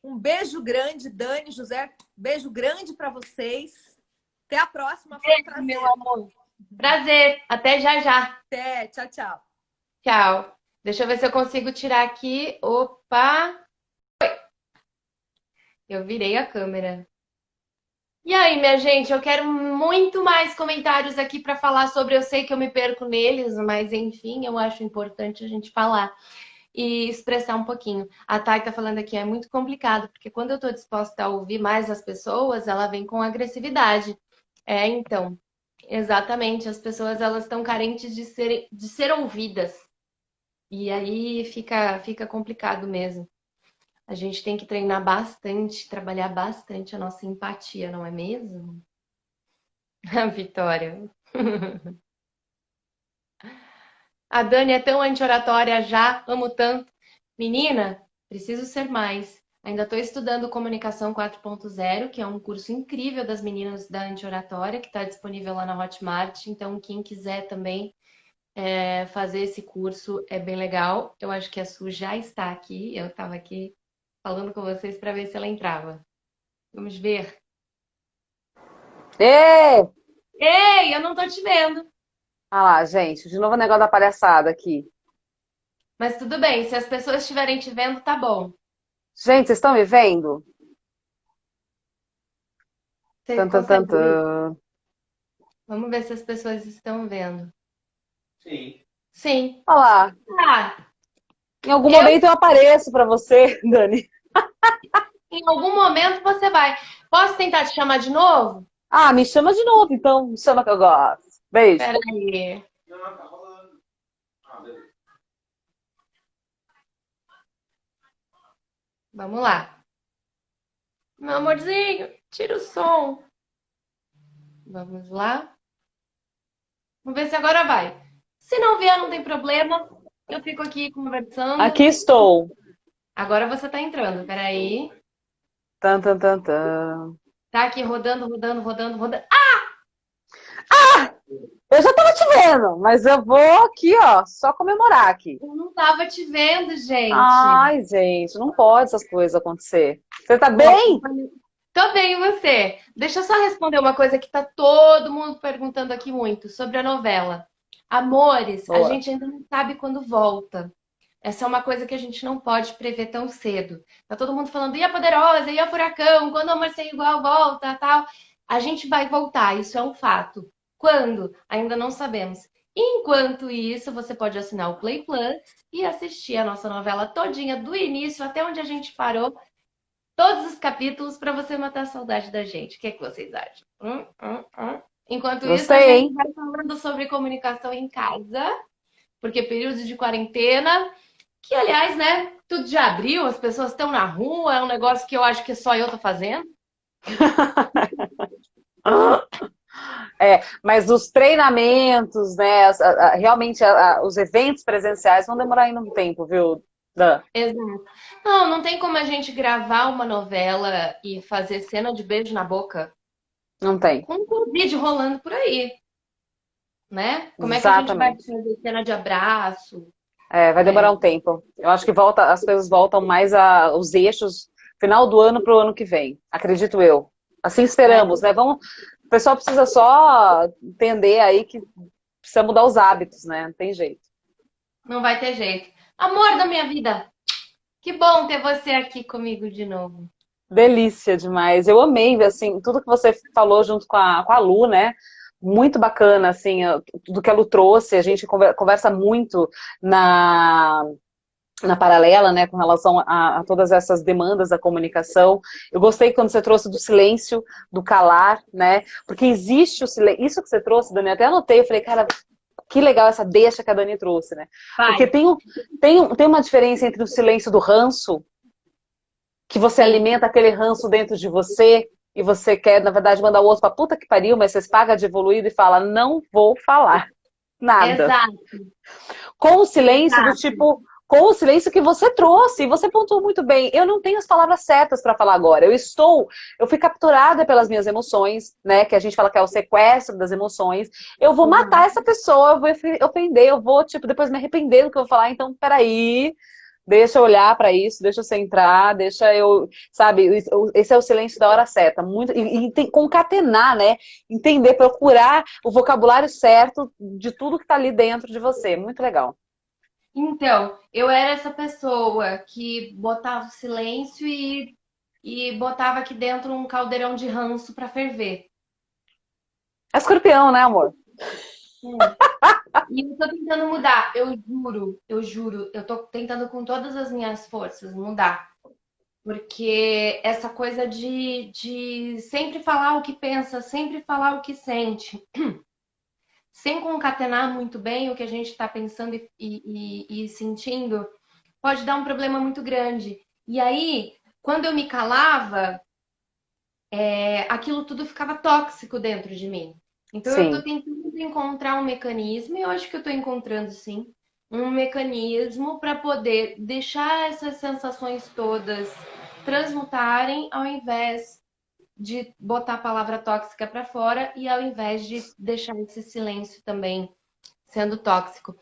um beijo grande, Dani, José. Beijo grande para vocês. Até a próxima. Foi um prazer. Meu amor. Prazer. Até já já. Até. Tchau, tchau. Tchau. Deixa eu ver se eu consigo tirar aqui. Opa! Eu virei a câmera. E aí, minha gente, eu quero muito mais comentários aqui para falar sobre. Eu sei que eu me perco neles, mas enfim, eu acho importante a gente falar e expressar um pouquinho. A Thay tá falando aqui, é muito complicado, porque quando eu tô disposta a ouvir mais as pessoas, ela vem com agressividade. É, então, exatamente, as pessoas elas estão carentes de ser ouvidas. E aí fica complicado mesmo. A gente tem que treinar bastante, trabalhar bastante a nossa empatia, não é mesmo? A Vitória. A Dani é tão anti-oratória já, amo tanto. Menina, preciso ser mais. Ainda estou estudando Comunicação 4.0, que é um curso incrível das meninas da anti-oratória, que está disponível lá na Hotmart. Então, quem quiser também fazer esse curso é bem legal. Eu acho que a Su já está aqui. Eu estava aqui falando com vocês para ver se ela entrava. Vamos ver. Ê! Ei, eu não tô te vendo. Ah lá, gente, de novo o negócio da palhaçada aqui. Mas tudo bem, se as pessoas estiverem te vendo, tá bom. Gente, vocês estão me vendo? Você Tan, tan, tan, consegue ver? tan. Vamos ver se as pessoas estão vendo. Sim. Sim. Olha lá, Ah, em algum eu, momento eu apareço pra você, Dani. em algum momento você vai. Posso tentar te chamar de novo? Ah, me chama de novo, então. Me chama que eu gosto. Beijo. Pera aí. Não, tá rolando. Ah, beleza. Vamos lá. Meu amorzinho, tira o som. Vamos lá. Vamos ver se agora vai. Se não vier, não tem problema. Eu fico aqui Aqui conversando. estou. Agora você tá entrando. Pera aí. Tan, tan, tan, tan. Tá aqui rodando, rodando, rodando, rodando. Eu já tava te vendo, mas eu vou aqui, ó, só comemorar aqui. Eu não tava te vendo, gente. Ai, gente, não pode essas coisas acontecer. Você tá bem? Tô bem, e você? Deixa eu só responder uma coisa que tá todo mundo perguntando aqui muito sobre a novela. Amores, a Boa. gente ainda não sabe quando volta. Essa é uma coisa que a gente não pode prever tão cedo. Tá todo mundo falando, e a Poderosa, e a Furacão, quando o Amor Sem Igual volta, tal. A gente vai voltar, isso é um fato. Quando? Ainda não sabemos. Enquanto isso, você pode assinar o Play Plus e assistir a nossa novela todinha, do início até onde a gente parou, todos os capítulos para você matar a saudade da gente. O que é que vocês acham? Enquanto isso, a Gostei, gente hein? vai falando sobre comunicação em casa, porque período de quarentena, que aliás, né, tudo já abriu, as pessoas estão na rua, é um negócio que eu acho que só eu tô fazendo. É, mas os treinamentos, né, realmente os eventos presenciais vão demorar ainda um tempo, viu, Dan? Exato. Não, não tem como a gente gravar uma novela e fazer cena de beijo na boca Não tem. com o Covid rolando por aí, né? Como é que a gente vai Exatamente. fazer cena de abraço? É, vai demorar um tempo. Eu acho que as coisas voltam mais os eixos final do ano para o ano que vem, acredito eu. Assim esperamos, né? O pessoal precisa só entender aí que precisa mudar os hábitos, né? Não tem jeito. Não vai ter jeito. Amor da minha vida, que bom ter você aqui comigo de novo. Delícia demais. Eu amei, assim, tudo que você falou junto com a Lu, né? Muito bacana, assim, tudo que a Lu trouxe. A gente conversa muito na paralela, né, com relação a todas essas demandas da comunicação. Eu gostei quando você trouxe do silêncio, do calar, né? Porque existe o silêncio. Isso que você trouxe, Dani, até anotei, eu falei, cara, que legal essa deixa que a Dani trouxe, né? Porque tem uma diferença entre o silêncio do ranço, que você alimenta aquele ranço dentro de você, e você quer, na verdade, mandar o outro pra puta que pariu, mas você paga de evoluído e fala, não vou falar nada. Exato. Com o silêncio do Exato. tipo, com o silêncio que você trouxe, e você pontuou muito bem. Eu não tenho as palavras certas para falar agora. Eu fui capturada pelas minhas emoções, né? Que a gente fala que é o sequestro das emoções. Eu vou matar essa pessoa, eu vou ofender, eu vou, tipo, depois me arrepender do que eu vou falar. Então, peraí, deixa eu olhar para isso, deixa eu centrar, deixa eu, sabe? Esse é o silêncio da hora certa. Muito, concatenar, né? Entender, procurar o vocabulário certo de tudo que tá ali dentro de você. Muito legal. Então, eu era essa pessoa que botava o silêncio e botava aqui dentro um caldeirão de ranço para ferver. É escorpião, né, amor? E eu tô tentando mudar, eu juro, eu tô tentando com todas as minhas forças mudar. Porque essa coisa de sempre falar o que pensa, sempre falar o que sente, sem concatenar muito bem o que a gente está pensando e sentindo, pode dar um problema muito grande. E aí, quando eu me calava, aquilo tudo ficava tóxico dentro de mim. Então, eu estou Sim. tentando encontrar um mecanismo, e eu acho que eu estou encontrando sim, um mecanismo para poder deixar essas sensações todas transmutarem, ao invés de botar a palavra tóxica para fora e ao invés de deixar esse silêncio também sendo tóxico.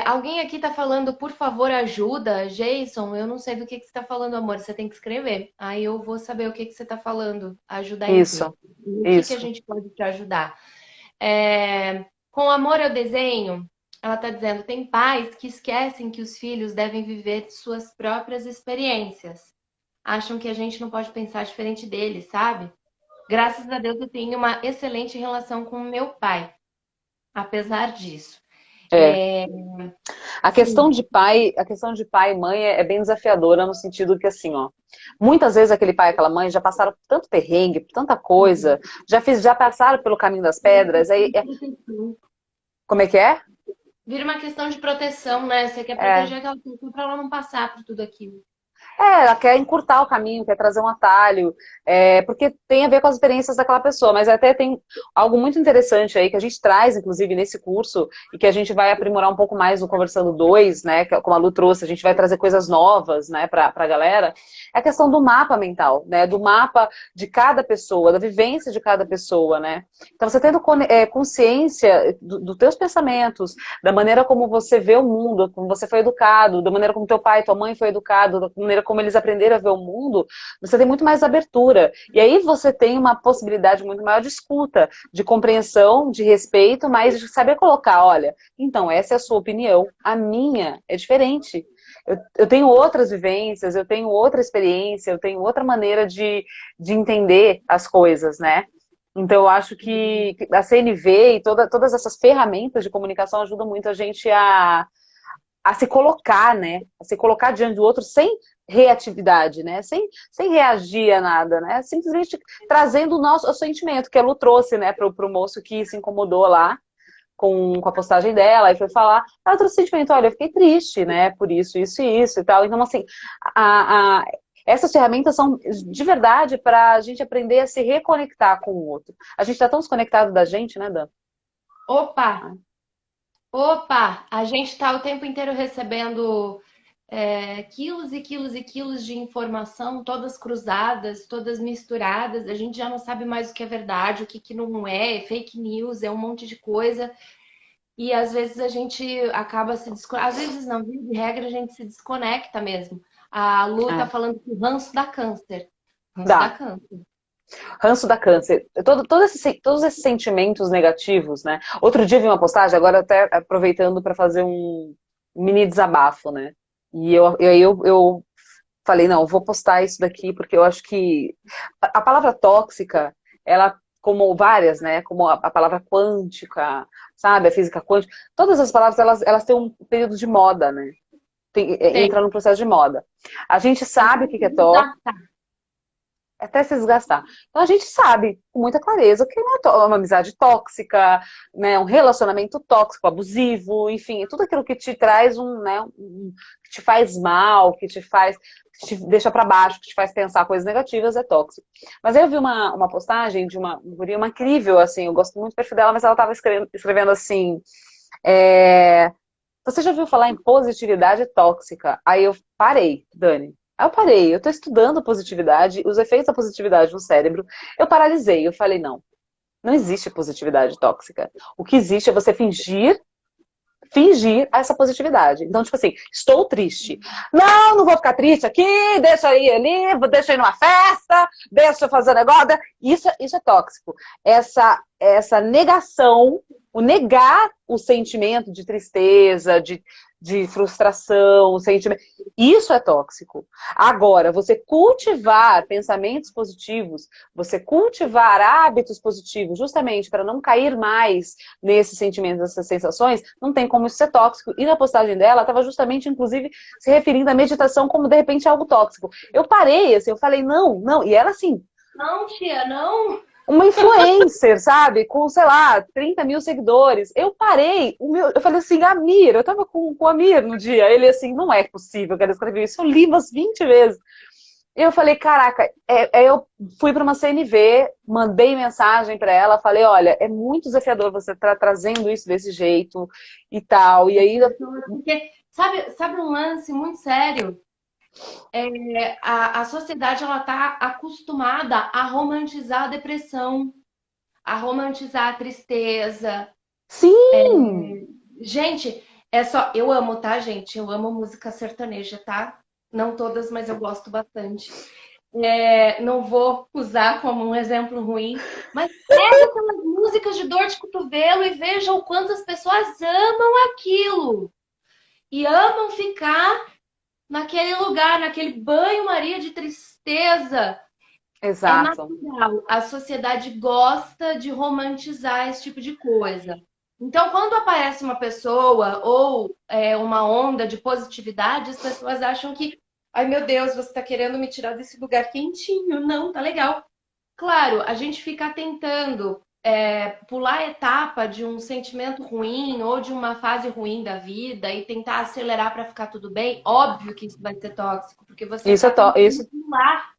Alguém aqui está falando, por favor, ajuda, Jason. Eu não sei do que você está falando, amor. Você tem que escrever. Aí eu vou saber o que você está falando. Ajudar em quê? Isso, O que a isso. gente pode te ajudar? Com amor ao desenho, ela está dizendo, tem pais que esquecem que os filhos devem viver suas próprias experiências. Acham que a gente não pode pensar diferente deles, sabe? Graças a Deus eu tenho uma excelente relação com o meu pai, apesar disso. É. Sim. A questão de pai e mãe é bem desafiadora no sentido que assim, ó, muitas vezes aquele pai e aquela mãe já passaram por tanto perrengue, por tanta coisa, já passaram pelo caminho das pedras, como é que é? Vira uma questão de proteção, né? Você quer É, proteger aquela pessoa para ela não passar por tudo aquilo. ela quer encurtar o caminho, quer trazer um atalho, porque tem a ver com as experiências daquela pessoa, mas até tem algo muito interessante aí que a gente traz, inclusive, nesse curso, e que a gente vai aprimorar um pouco mais no Conversando 2, né, que, como a Lu trouxe, a gente vai trazer coisas novas, né, pra galera, é a questão do mapa mental, né, do mapa de cada pessoa, da vivência de cada pessoa, né. Então, você tendo consciência dos teus pensamentos, da maneira como você vê o mundo, como você foi educado, da maneira como teu pai e tua mãe foi educado, da maneira como eles aprenderam a ver o mundo, você tem muito mais abertura. E aí você tem uma possibilidade muito maior de escuta, de compreensão, de respeito, mas de saber colocar, olha, então essa é a sua opinião, a minha é diferente. Eu tenho outras vivências, eu tenho outra experiência, eu tenho outra maneira de entender as coisas, né? Então, eu acho que a CNV e todas essas ferramentas de comunicação ajudam muito a gente a se colocar, né? A se colocar diante do outro sem reatividade, né? Sem reagir a nada, né? Simplesmente trazendo o sentimento que a Lu trouxe, né? Pro moço que se incomodou lá com a postagem dela e foi falar. Ela trouxe o sentimento, olha, eu fiquei triste, né? Por isso, isso e isso e tal. Então, assim, essas ferramentas são de verdade para a gente aprender a se reconectar com o outro. A gente está tão desconectado da gente, né, Dan? Opa! Opa! A gente está o tempo inteiro recebendo quilos e quilos e quilos de informação, todas cruzadas, todas misturadas. A gente já não sabe mais o que é verdade, o que não é fake news, é um monte de coisa. E às vezes a gente acaba se desconectando. Às vezes não, via de regra, a gente se desconecta mesmo. A Lu tá É. falando que o ranço dá câncer. Ranço dá Dá. câncer. Ranço da câncer. Todos esses sentimentos negativos, né? Outro dia eu vi uma postagem, agora até aproveitando para fazer um mini desabafo, né? E eu falei, não, eu vou postar isso daqui, porque eu acho que a palavra tóxica, ela, como várias, né? Como a palavra quântica, sabe? A física quântica, todas as palavras, elas têm um período de moda, né? Tem. Entra num processo de moda. A gente sabe o que é tóxico, até se desgastar. Então a gente sabe com muita clareza que é uma amizade tóxica, né, um relacionamento tóxico, abusivo, enfim, tudo aquilo que te traz que te faz mal, que te deixa para baixo, que te faz pensar coisas negativas, é tóxico. Mas aí eu vi uma postagem de uma guria, uma incrível, assim, eu gosto muito do perfil dela, mas ela estava escrevendo assim, você já ouviu falar em positividade tóxica? Aí eu parei, Dani. Aí eu parei, eu tô estudando positividade, os efeitos da positividade no cérebro. Eu paralisei, eu falei, não, não existe positividade tóxica. O que existe é você fingir essa positividade. Então, tipo assim, estou triste. Não, não vou ficar triste aqui, deixa eu ir ali, deixa eu ir numa festa, deixa eu fazer um negócio. Isso é tóxico. Essa negação, o negar o sentimento de tristeza, de de frustração, sentimento. Isso é tóxico. Agora, você cultivar pensamentos positivos, você cultivar hábitos positivos, justamente para não cair mais nesses sentimentos, nessas sensações, não tem como isso ser tóxico. E na postagem dela, estava justamente, inclusive, se referindo à meditação como, de repente, algo tóxico. Eu parei, assim, eu falei, não, não. E ela, assim... Não, tia, não. Uma influencer, sabe? Com, sei lá, 30 mil seguidores. Eu parei, eu falei assim, Amir, eu tava com o Amir no dia. Ele assim, não é possível que ela escreveu isso. Eu li umas 20 vezes. Eu falei, caraca, eu fui para uma CNV, mandei mensagem para ela, falei, olha, é muito desafiador você estar trazendo isso desse jeito e tal. E aí... Porque, sabe um lance muito sério? A sociedade ela está acostumada a romantizar a depressão, a romantizar a tristeza. Sim! Gente, eu amo, tá, gente? Eu amo música sertaneja, tá? Não todas, mas eu gosto bastante. Não vou usar como um exemplo ruim, mas pega aquelas músicas de dor de cotovelo e veja o quanto as pessoas amam aquilo. E amam ficar naquele lugar, naquele banho-maria de tristeza. Exato. É natural. A sociedade gosta de romantizar esse tipo de coisa. Então, quando aparece uma pessoa ou uma onda de positividade, as pessoas acham que, ai meu Deus, você está querendo me tirar desse lugar quentinho. Não, tá legal. Claro, a gente fica tentando pular a etapa de um sentimento ruim ou de uma fase ruim da vida e tentar acelerar para ficar tudo bem. Óbvio que isso vai ser tóxico, porque você Isso está isso. pular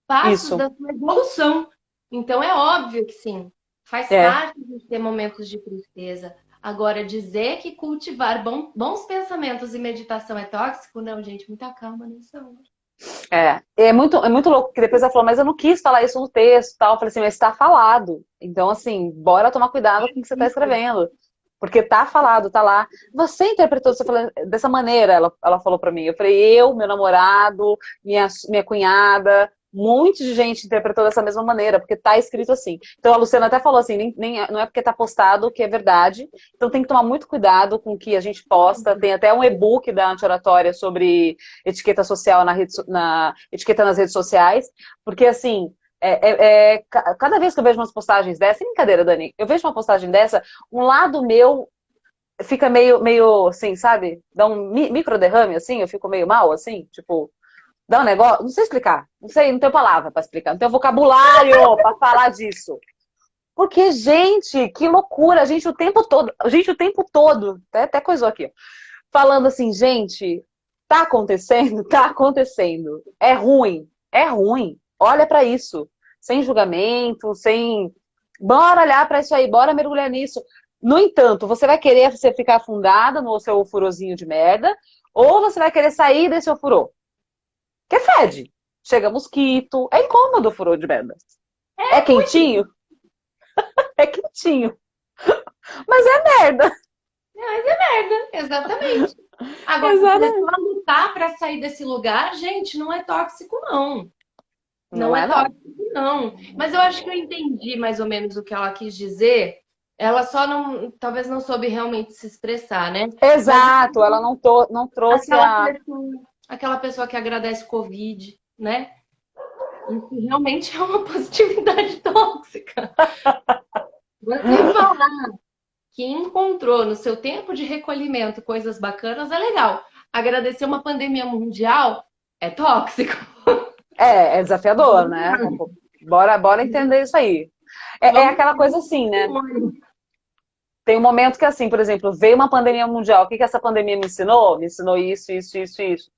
passos Isso. da sua evolução. Então é óbvio que sim, faz parte de ter momentos de tristeza. Agora, dizer que cultivar bons pensamentos e meditação é tóxico, não, gente, muita calma nessa hora. É muito louco, que depois ela falou, mas eu não quis falar isso no texto e tal. Eu falei assim, mas tá falado. Então, assim, bora tomar cuidado com o que você tá escrevendo. Porque tá falado, tá lá. Você interpretou você falando dessa maneira, ela falou pra mim. Eu falei, meu namorado, minha cunhada, um monte de gente interpretou dessa mesma maneira, porque tá escrito assim. Então a Luciana até falou assim, não é porque tá postado que é verdade. Então tem que tomar muito cuidado com o que a gente posta. Tem até um e-book da Anti-Oratória sobre etiqueta social na etiqueta nas redes sociais, porque assim, cada vez que eu vejo umas postagens dessa, sem brincadeira, Dani, eu vejo uma postagem dessa, um lado meu fica meio assim, sabe? Dá um micro derrame, assim, eu fico meio mal, assim, tipo, dá um negócio, não sei explicar, não tenho palavra pra explicar, não tenho vocabulário pra falar disso. Porque, gente, que loucura, a gente o tempo todo, até coisou aqui, ó, falando assim, gente, tá acontecendo, é ruim, olha pra isso, sem julgamento, bora olhar pra isso aí, bora mergulhar nisso. No entanto, você vai querer ficar afundada no seu ofurôzinho de merda, ou você vai querer sair desse ofurô? Que fede. Chega mosquito. É incômodo o furor de merda. É quentinho? É quentinho. Mas é merda. Mas é merda, exatamente. Agora, se você só lutar para sair desse lugar, gente, não é tóxico, não. Não é tóxico, não. Mas eu acho que eu entendi mais ou menos o que ela quis dizer. Ela só talvez não soube realmente se expressar, né? Exato, ela não trouxe aquela pessoa que agradece Covid, né? Isso realmente é uma positividade tóxica. Você falar que encontrou no seu tempo de recolhimento coisas bacanas é legal. Agradecer uma pandemia mundial é tóxico. É desafiador, né? Bora entender isso aí. É aquela coisa assim, né? Tem um momento que, assim, por exemplo, veio uma pandemia mundial. O que essa pandemia me ensinou? Me ensinou isso.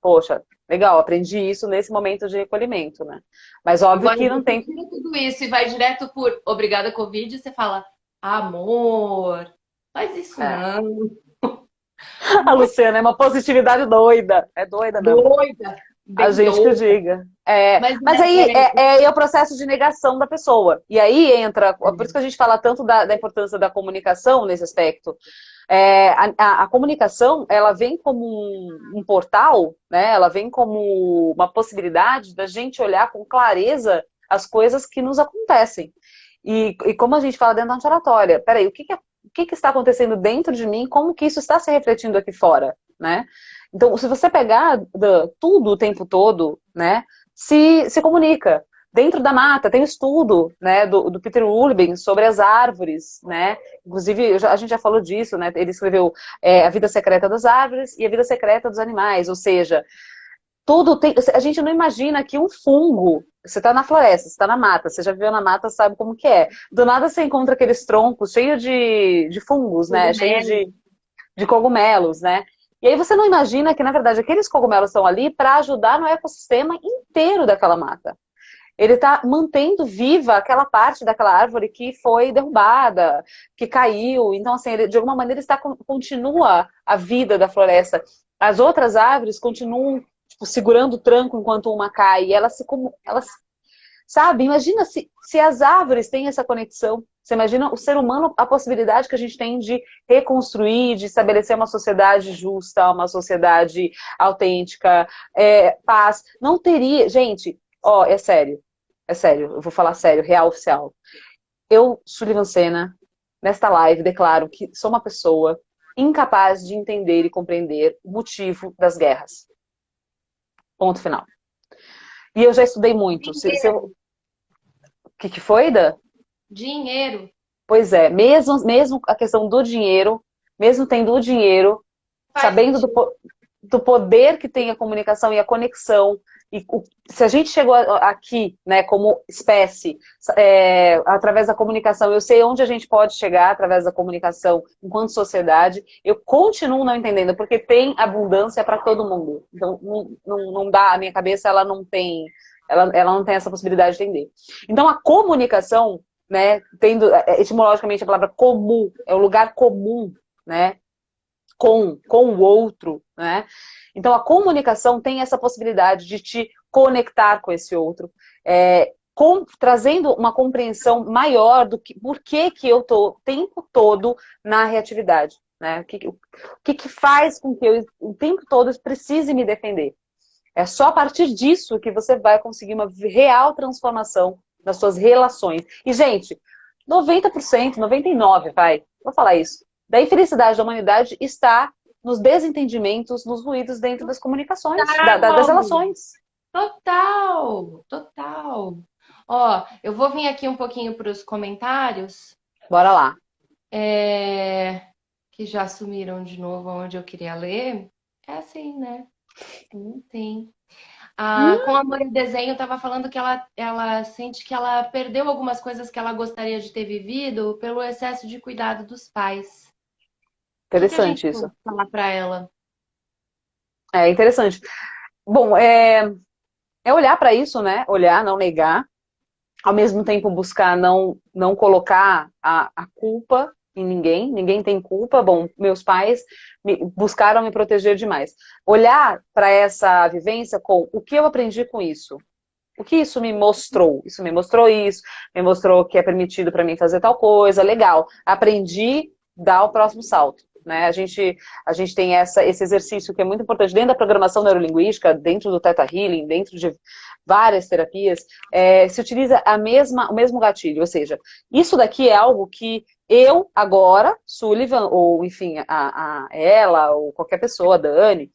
Poxa, legal, aprendi isso nesse momento de recolhimento, né? Mas óbvio que não tem... Tira tudo isso e vai direto por obrigada, Covid, e você fala, amor, faz isso não. A Luciana é uma positividade doida. É doida mesmo. Doida. A gente que diga. Mas aí é o processo de negação da pessoa. E aí entra, por isso que a gente fala tanto da importância da comunicação nesse aspecto. A comunicação, ela vem como um portal, né? Ela vem como uma possibilidade da gente olhar com clareza as coisas que nos acontecem. E como a gente fala dentro da Anti-Oratória, peraí, o que está acontecendo dentro de mim? Como que isso está se refletindo aqui fora? né? Então, se você pegar tudo o tempo todo, né, se comunica. Dentro da mata, tem estudo, né, do Peter Urban sobre as árvores, né? Inclusive, a gente já falou disso, né? Ele escreveu A Vida Secreta das Árvores e A Vida Secreta dos Animais, ou seja, tudo tem. A gente não imagina que um fungo. Você está na floresta, você está na mata, você já viveu na mata, sabe como que é. Do nada você encontra aqueles troncos cheios de fungos, né? Cheios de cogumelos, né? E aí você não imagina que, na verdade, aqueles cogumelos estão ali para ajudar no ecossistema inteiro daquela mata. Ele está mantendo viva aquela parte daquela árvore que foi derrubada, que caiu. Então, assim, ele, de alguma maneira, continua a vida da floresta. As outras árvores continuam, tipo, segurando o tranco enquanto uma cai. E elas sabe? Imagina se as árvores têm essa conexão. Você imagina o ser humano, a possibilidade que a gente tem de reconstruir, de estabelecer uma sociedade justa, uma sociedade autêntica, paz. Não teria... Gente, ó, é sério, eu vou falar sério, real, oficial. Eu, Sullivan Sena, nesta live, declaro que sou uma pessoa incapaz de entender e compreender o motivo das guerras. Ponto final. E eu já estudei muito. O que foi, Da? Dinheiro. Pois é, mesmo a questão do dinheiro, mesmo tendo o dinheiro, sabendo do poder que tem a comunicação e a conexão, e se a gente chegou aqui, né, como espécie, através da comunicação, eu sei onde a gente pode chegar através da comunicação enquanto sociedade, eu continuo não entendendo, porque tem abundância para todo mundo. Então, não dá, a minha cabeça, ela não tem essa possibilidade de entender. Então, a comunicação, né, tendo, etimologicamente, a palavra comum, é o lugar comum, né, com o outro, né? Então, a comunicação tem essa possibilidade de te conectar com esse outro, trazendo uma compreensão maior do que por que eu estou o tempo todo na reatividade, né? O que faz com que eu o tempo todo precise me defender. É só a partir disso que você vai conseguir uma real transformação nas suas relações. E, gente, 90%, 99%, vou falar isso, da infelicidade da humanidade está nos desentendimentos, nos ruídos dentro das comunicações, das relações. Total, total. Ó, eu vou vir aqui um pouquinho para os comentários. Bora lá. Que já sumiram de novo onde eu queria ler. É assim, né? Sim. Com Amor e Desenho, estava falando que ela sente que ela perdeu algumas coisas que ela gostaria de ter vivido pelo excesso de cuidado dos pais. Interessante isso. Falar para ela. É interessante. Bom, é olhar para isso, né? Olhar, não negar. Ao mesmo tempo buscar não colocar a culpa em ninguém. Ninguém tem culpa. Bom, meus pais buscaram me proteger demais. Olhar para essa vivência com o que eu aprendi com isso. O que isso me mostrou? Isso me mostrou isso, me mostrou que é permitido para mim fazer tal coisa, legal. Aprendi, dá o próximo salto. Né? A gente tem esse exercício que é muito importante dentro da programação neurolinguística, dentro do Theta Healing, dentro de várias terapias, se utiliza o mesmo gatilho, ou seja, isso daqui é algo que eu agora, Sullivan, ou enfim, ela, ou qualquer pessoa, Dani,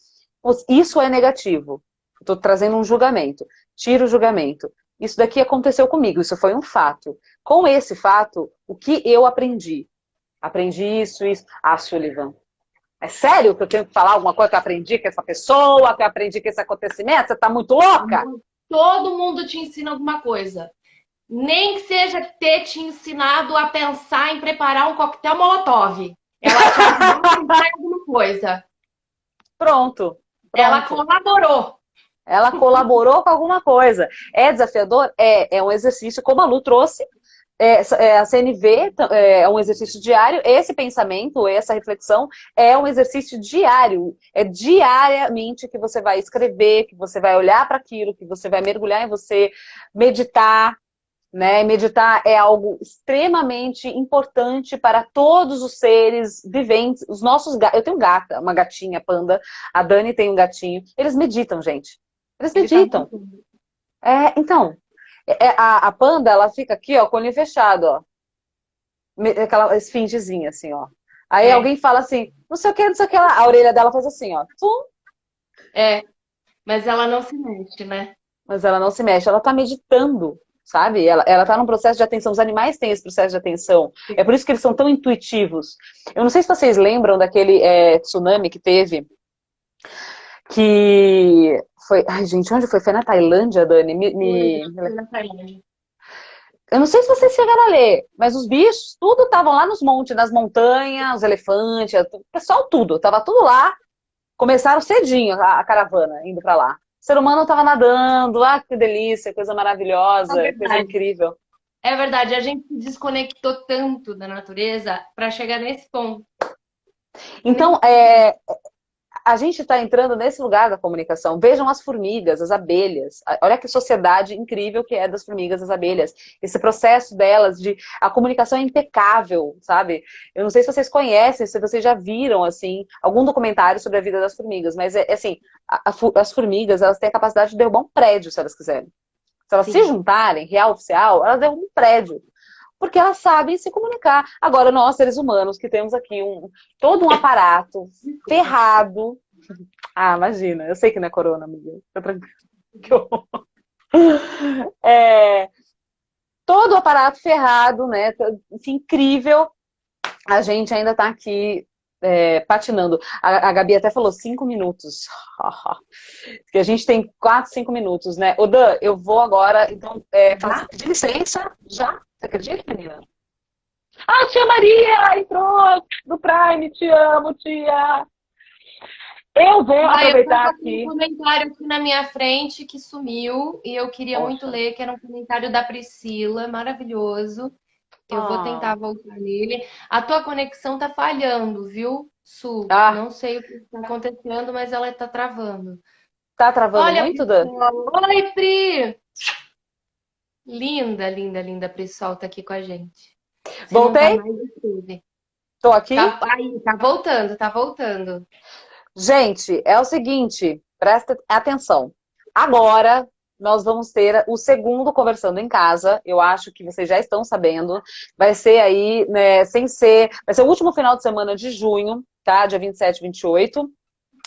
isso é negativo. Estou trazendo um julgamento. Tira o julgamento. Isso daqui aconteceu comigo, isso foi um fato. Com esse fato, o que eu aprendi? Aprendi isso. Sullivan, é sério que eu tenho que falar alguma coisa que eu aprendi com essa pessoa, que eu aprendi com esse acontecimento? Você tá muito louca? Todo mundo te ensina alguma coisa. Nem que seja ter te ensinado a pensar em preparar um coquetel Molotov. Ela te ajudou a pensar em alguma coisa. Pronto. Ela colaborou. Ela colaborou com alguma coisa. É desafiador? É um exercício, como a Lu trouxe. A CNV é um exercício diário. Esse pensamento, essa reflexão é um exercício diário. É diariamente que você vai escrever, que você vai olhar para aquilo, que você vai mergulhar em você, meditar. Né? Meditar é algo extremamente importante para todos os seres viventes. Os nossos gatos, eu tenho uma gatinha panda, a Dani tem um gatinho. Eles meditam, gente. Eles meditam. Então, a panda, ela fica aqui, ó, com o olho fechado, ó. Aquela esfingezinha, assim, ó. Aí alguém fala assim, não sei o que lá. A orelha dela faz assim, ó. Tum, Mas ela não se mexe, né? mas ela não se mexe, ela tá meditando, sabe? Ela tá num processo de atenção. Os animais têm esse processo de atenção. É por isso que eles são tão intuitivos. Eu não sei se vocês lembram daquele tsunami que teve, que foi... Ai, gente, onde foi? Foi na Tailândia, Dani? Foi na Tailândia. Eu não sei se vocês chegaram a ler, mas os bichos, tudo estavam lá nos montes, nas montanhas, os elefantes, o pessoal tudo, tava tudo lá. Começaram cedinho a caravana, indo pra lá. O ser humano tava nadando, que delícia, coisa maravilhosa, coisa incrível. É verdade, a gente se desconectou tanto da natureza para chegar nesse ponto. Então, a gente está entrando nesse lugar da comunicação. Vejam as formigas, as abelhas. Olha que sociedade incrível que é das formigas, das abelhas. Esse processo delas a comunicação é impecável, sabe? Eu não sei se vocês conhecem, se vocês já viram, assim, algum documentário sobre a vida das formigas, mas assim, as formigas, elas têm a capacidade de derrubar um prédio, se elas quiserem. Se elas se juntarem, real oficial, elas derrubam um prédio. Porque elas sabem se comunicar. Agora, nós, seres humanos, que temos aqui todo um aparato ferrado. Ah, imagina, eu sei que não é corona, amiga. Fica tranquilo. Todo o aparato ferrado, né? Assim, incrível. A gente ainda tá aqui patinando. A Gabi até falou 5 minutos. Porque a gente tem 4, 5 minutos, né? Ô, Dan, eu vou agora, então, pedir licença já. Você acredita, menina? Ah, tia Maria entrou no Prime, te amo, tia. Eu vou aproveitar aqui. Um comentário aqui na minha frente que sumiu e eu queria muito ler, que era um comentário da Priscila, maravilhoso. Eu vou tentar voltar nele. A tua conexão tá falhando, viu, Su? Não sei o que está acontecendo, mas ela tá travando. Tá travando muito, Dan? Oi, Pri! Linda, linda, linda. A Prisol tá aqui com a gente. Voltei? Tô aqui? Tá voltando, tá voltando. Gente, é o seguinte, presta atenção. Agora nós vamos ter o segundo Conversando em Casa. Eu acho que vocês já estão sabendo. Vai ser aí, né, vai ser o último final de semana de junho, tá? Dia 27 e 28.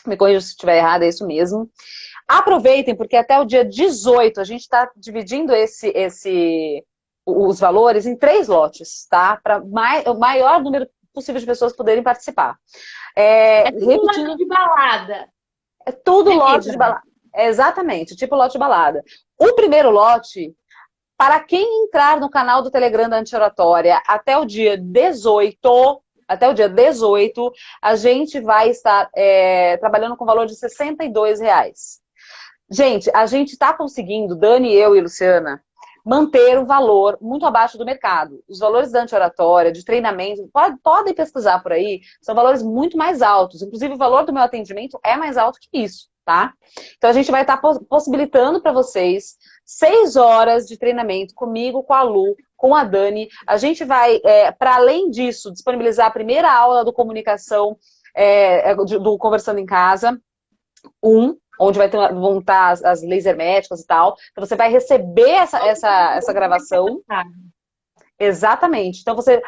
Me corrija se estiver errado, é isso mesmo. Aproveitem, porque até o dia 18 a gente está dividindo os valores em 3 lotes, tá? Para o maior número possível de pessoas poderem participar. Tudo lote de balada. É tudo lote de balada. Exatamente, tipo lote de balada. O primeiro lote, para quem entrar no canal do Telegram da Anti-Oratória até o dia 18, a gente vai estar trabalhando com valor de R$62. Gente, a gente está conseguindo, Dani, eu e Luciana, manter o valor muito abaixo do mercado. Os valores da Anti-Oratória, de treinamento, podem pesquisar por aí, são valores muito mais altos. Inclusive, o valor do meu atendimento é mais alto que isso, tá? Então, a gente vai estar possibilitando para vocês 6 horas de treinamento comigo, com a Lu, com a Dani. A gente vai, para além disso, disponibilizar a primeira aula do comunicação, do Conversando em Casa, onde vão estar as leis herméticas e tal. Então, você vai receber essa gravação. Exatamente. Então, se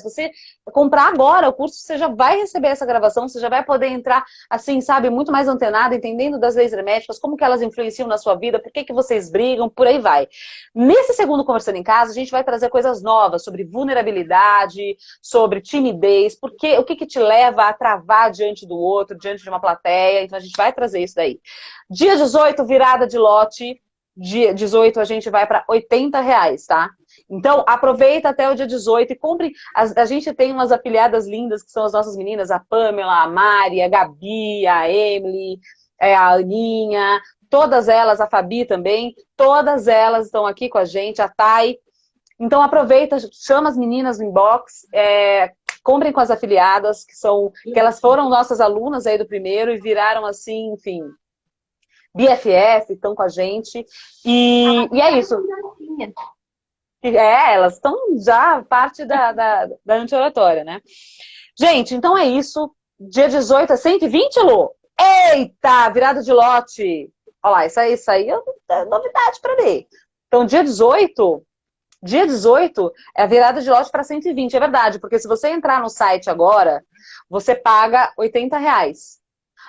você comprar agora o curso, você já vai receber essa gravação, você já vai poder entrar, assim, sabe, muito mais antenado, entendendo das leis herméticas, como que elas influenciam na sua vida, por que vocês brigam, por aí vai. Nesse segundo Conversando em Casa, a gente vai trazer coisas novas sobre vulnerabilidade, sobre timidez, o que te leva a travar diante do outro, diante de uma plateia. Então, a gente vai trazer isso daí. Dia 18, virada de lote. Dia 18, a gente vai para R$80, tá? Então, aproveita até o dia 18 e compre. A gente tem umas afiliadas lindas, que são as nossas meninas, a Pamela, a Mari, a Gabi, a Emily, a Aninha, todas elas, a Fabi também, todas elas estão aqui com a gente, a Thay. Então, aproveita, chama as meninas no inbox, comprem com as afiliadas, que elas foram nossas alunas aí do primeiro e viraram assim, enfim, BFF, estão com a gente. E é isso. Elas estão já parte da Anti-Oratória, né? Gente, então é isso. Dia 18 é 120, Lu? Eita, virada de lote. Olha lá, isso aí é novidade para mim. Então, dia 18 Dia 18 é a virada de lote para 120, é verdade, porque se você entrar no site agora, você paga R$ 80.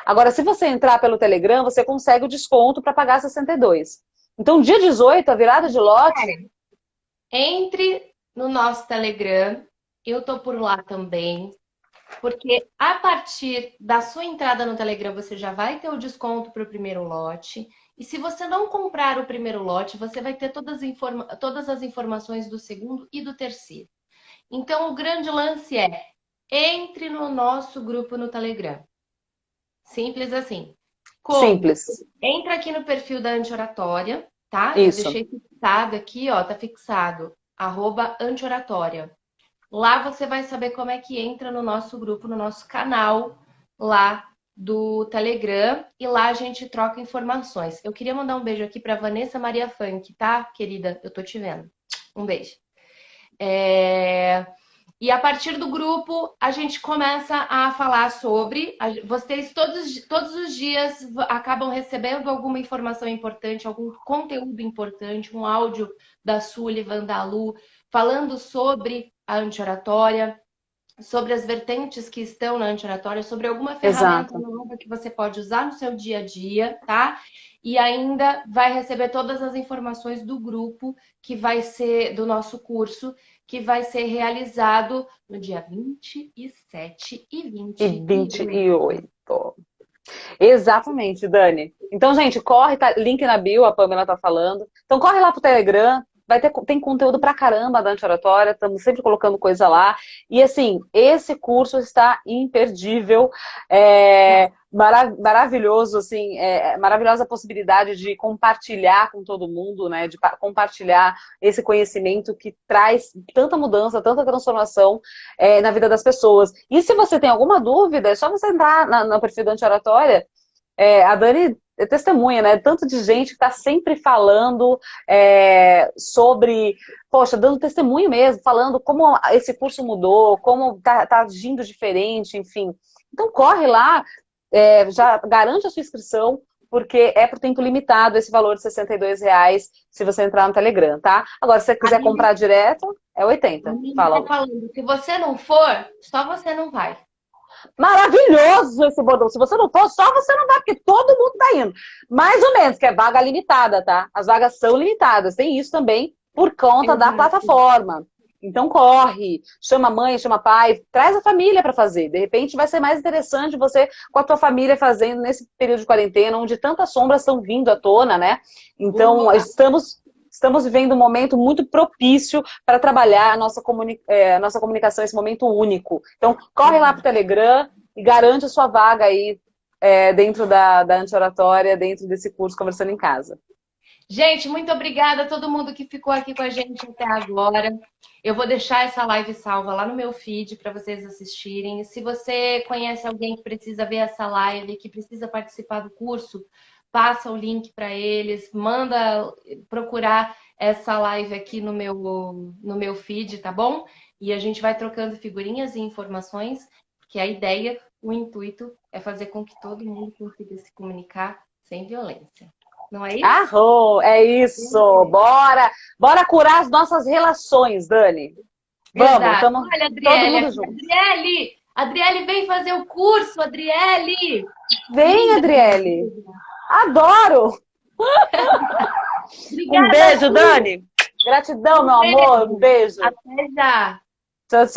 Agora, se você entrar pelo Telegram, você consegue o desconto para pagar 62. Então, dia 18, a virada de lote... Entre no nosso Telegram, eu tô por lá também, porque a partir da sua entrada no Telegram, você já vai ter o desconto para o primeiro lote. E se você não comprar o primeiro lote, você vai ter todas as informações do segundo e do terceiro. Então, o grande lance é, entre no nosso grupo no Telegram. Simples assim. Como? Simples. Entra aqui no perfil da Anti-Oratória, tá? Isso. Eu deixei fixado aqui, ó, tá fixado, @Anti-Oratória. Lá você vai saber como é que entra no nosso grupo, no nosso canal lá do Telegram, e lá a gente troca informações. Eu queria mandar um beijo aqui para Vanessa Maria Funk, tá, querida? Eu tô te vendo. Um beijo. E a partir do grupo, a gente começa a falar sobre... Vocês todos os dias acabam recebendo alguma informação importante, algum conteúdo importante, um áudio da Sullivan, da Lu, falando sobre a Anti-Oratória, sobre as vertentes que estão na Anti-Oratória, sobre alguma ferramenta nova que você pode usar no seu dia a dia, tá? E ainda vai receber todas as informações do grupo, que vai ser do nosso curso, que vai ser realizado no dia 27 e 28. Exatamente, Dani. Então, gente, corre, tá, link na bio, a Pamela tá falando. Então, corre lá pro Telegram. Tem conteúdo pra caramba da Anti-Oratória, estamos sempre colocando coisa lá. E assim, esse curso está imperdível, maravilhoso, assim, maravilhosa a possibilidade de compartilhar com todo mundo, né? De compartilhar esse conhecimento que traz tanta mudança, tanta transformação na vida das pessoas. E se você tem alguma dúvida, é só você entrar no perfil da Anti-Oratória. A Dani é testemunha, né? Tanto de gente que está sempre falando sobre, poxa, dando testemunho mesmo, falando como esse curso mudou, como tá agindo diferente, enfim. Então corre lá, já garante a sua inscrição, porque é por tempo limitado esse valor de R$62 se você entrar no Telegram, tá? Agora, se você quiser comprar direto, é 80. Fala. Tá falando, se você não for, só você não vai. Maravilhoso esse bordão. Se você não for, só você não vai, porque todo mundo tá indo. Mais ou menos, que é vaga limitada, tá? As vagas são limitadas. Tem isso também por conta da plataforma. Então corre, chama mãe, chama pai, traz a família para fazer. De repente vai ser mais interessante você com a tua família fazendo nesse período de quarentena, onde tantas sombras estão vindo à tona, né? Então estamos vivendo um momento muito propício para trabalhar a nossa comunicação, esse momento único. Então, corre lá para o Telegram e garante a sua vaga aí dentro da Anti-Oratória, dentro desse curso Conversando em Casa. Gente, muito obrigada a todo mundo que ficou aqui com a gente até agora. Eu vou deixar essa live salva lá no meu feed para vocês assistirem. Se você conhece alguém que precisa ver essa live, que precisa participar do curso, passa o link para eles, manda procurar essa live aqui no meu feed, tá bom? E a gente vai trocando figurinhas e informações, porque a ideia, o intuito é fazer com que todo mundo consiga se comunicar sem violência. Não é isso? Arrou, é isso! Bora curar as nossas relações, Dani. Vamos, estamos todo mundo junto. Adriele, vem fazer o curso, Adriele! Vem, Adriele! Adoro! Obrigada, um beijo, Dani! Gratidão, meu amor! Um beijo! Até já! Tchau, tchau!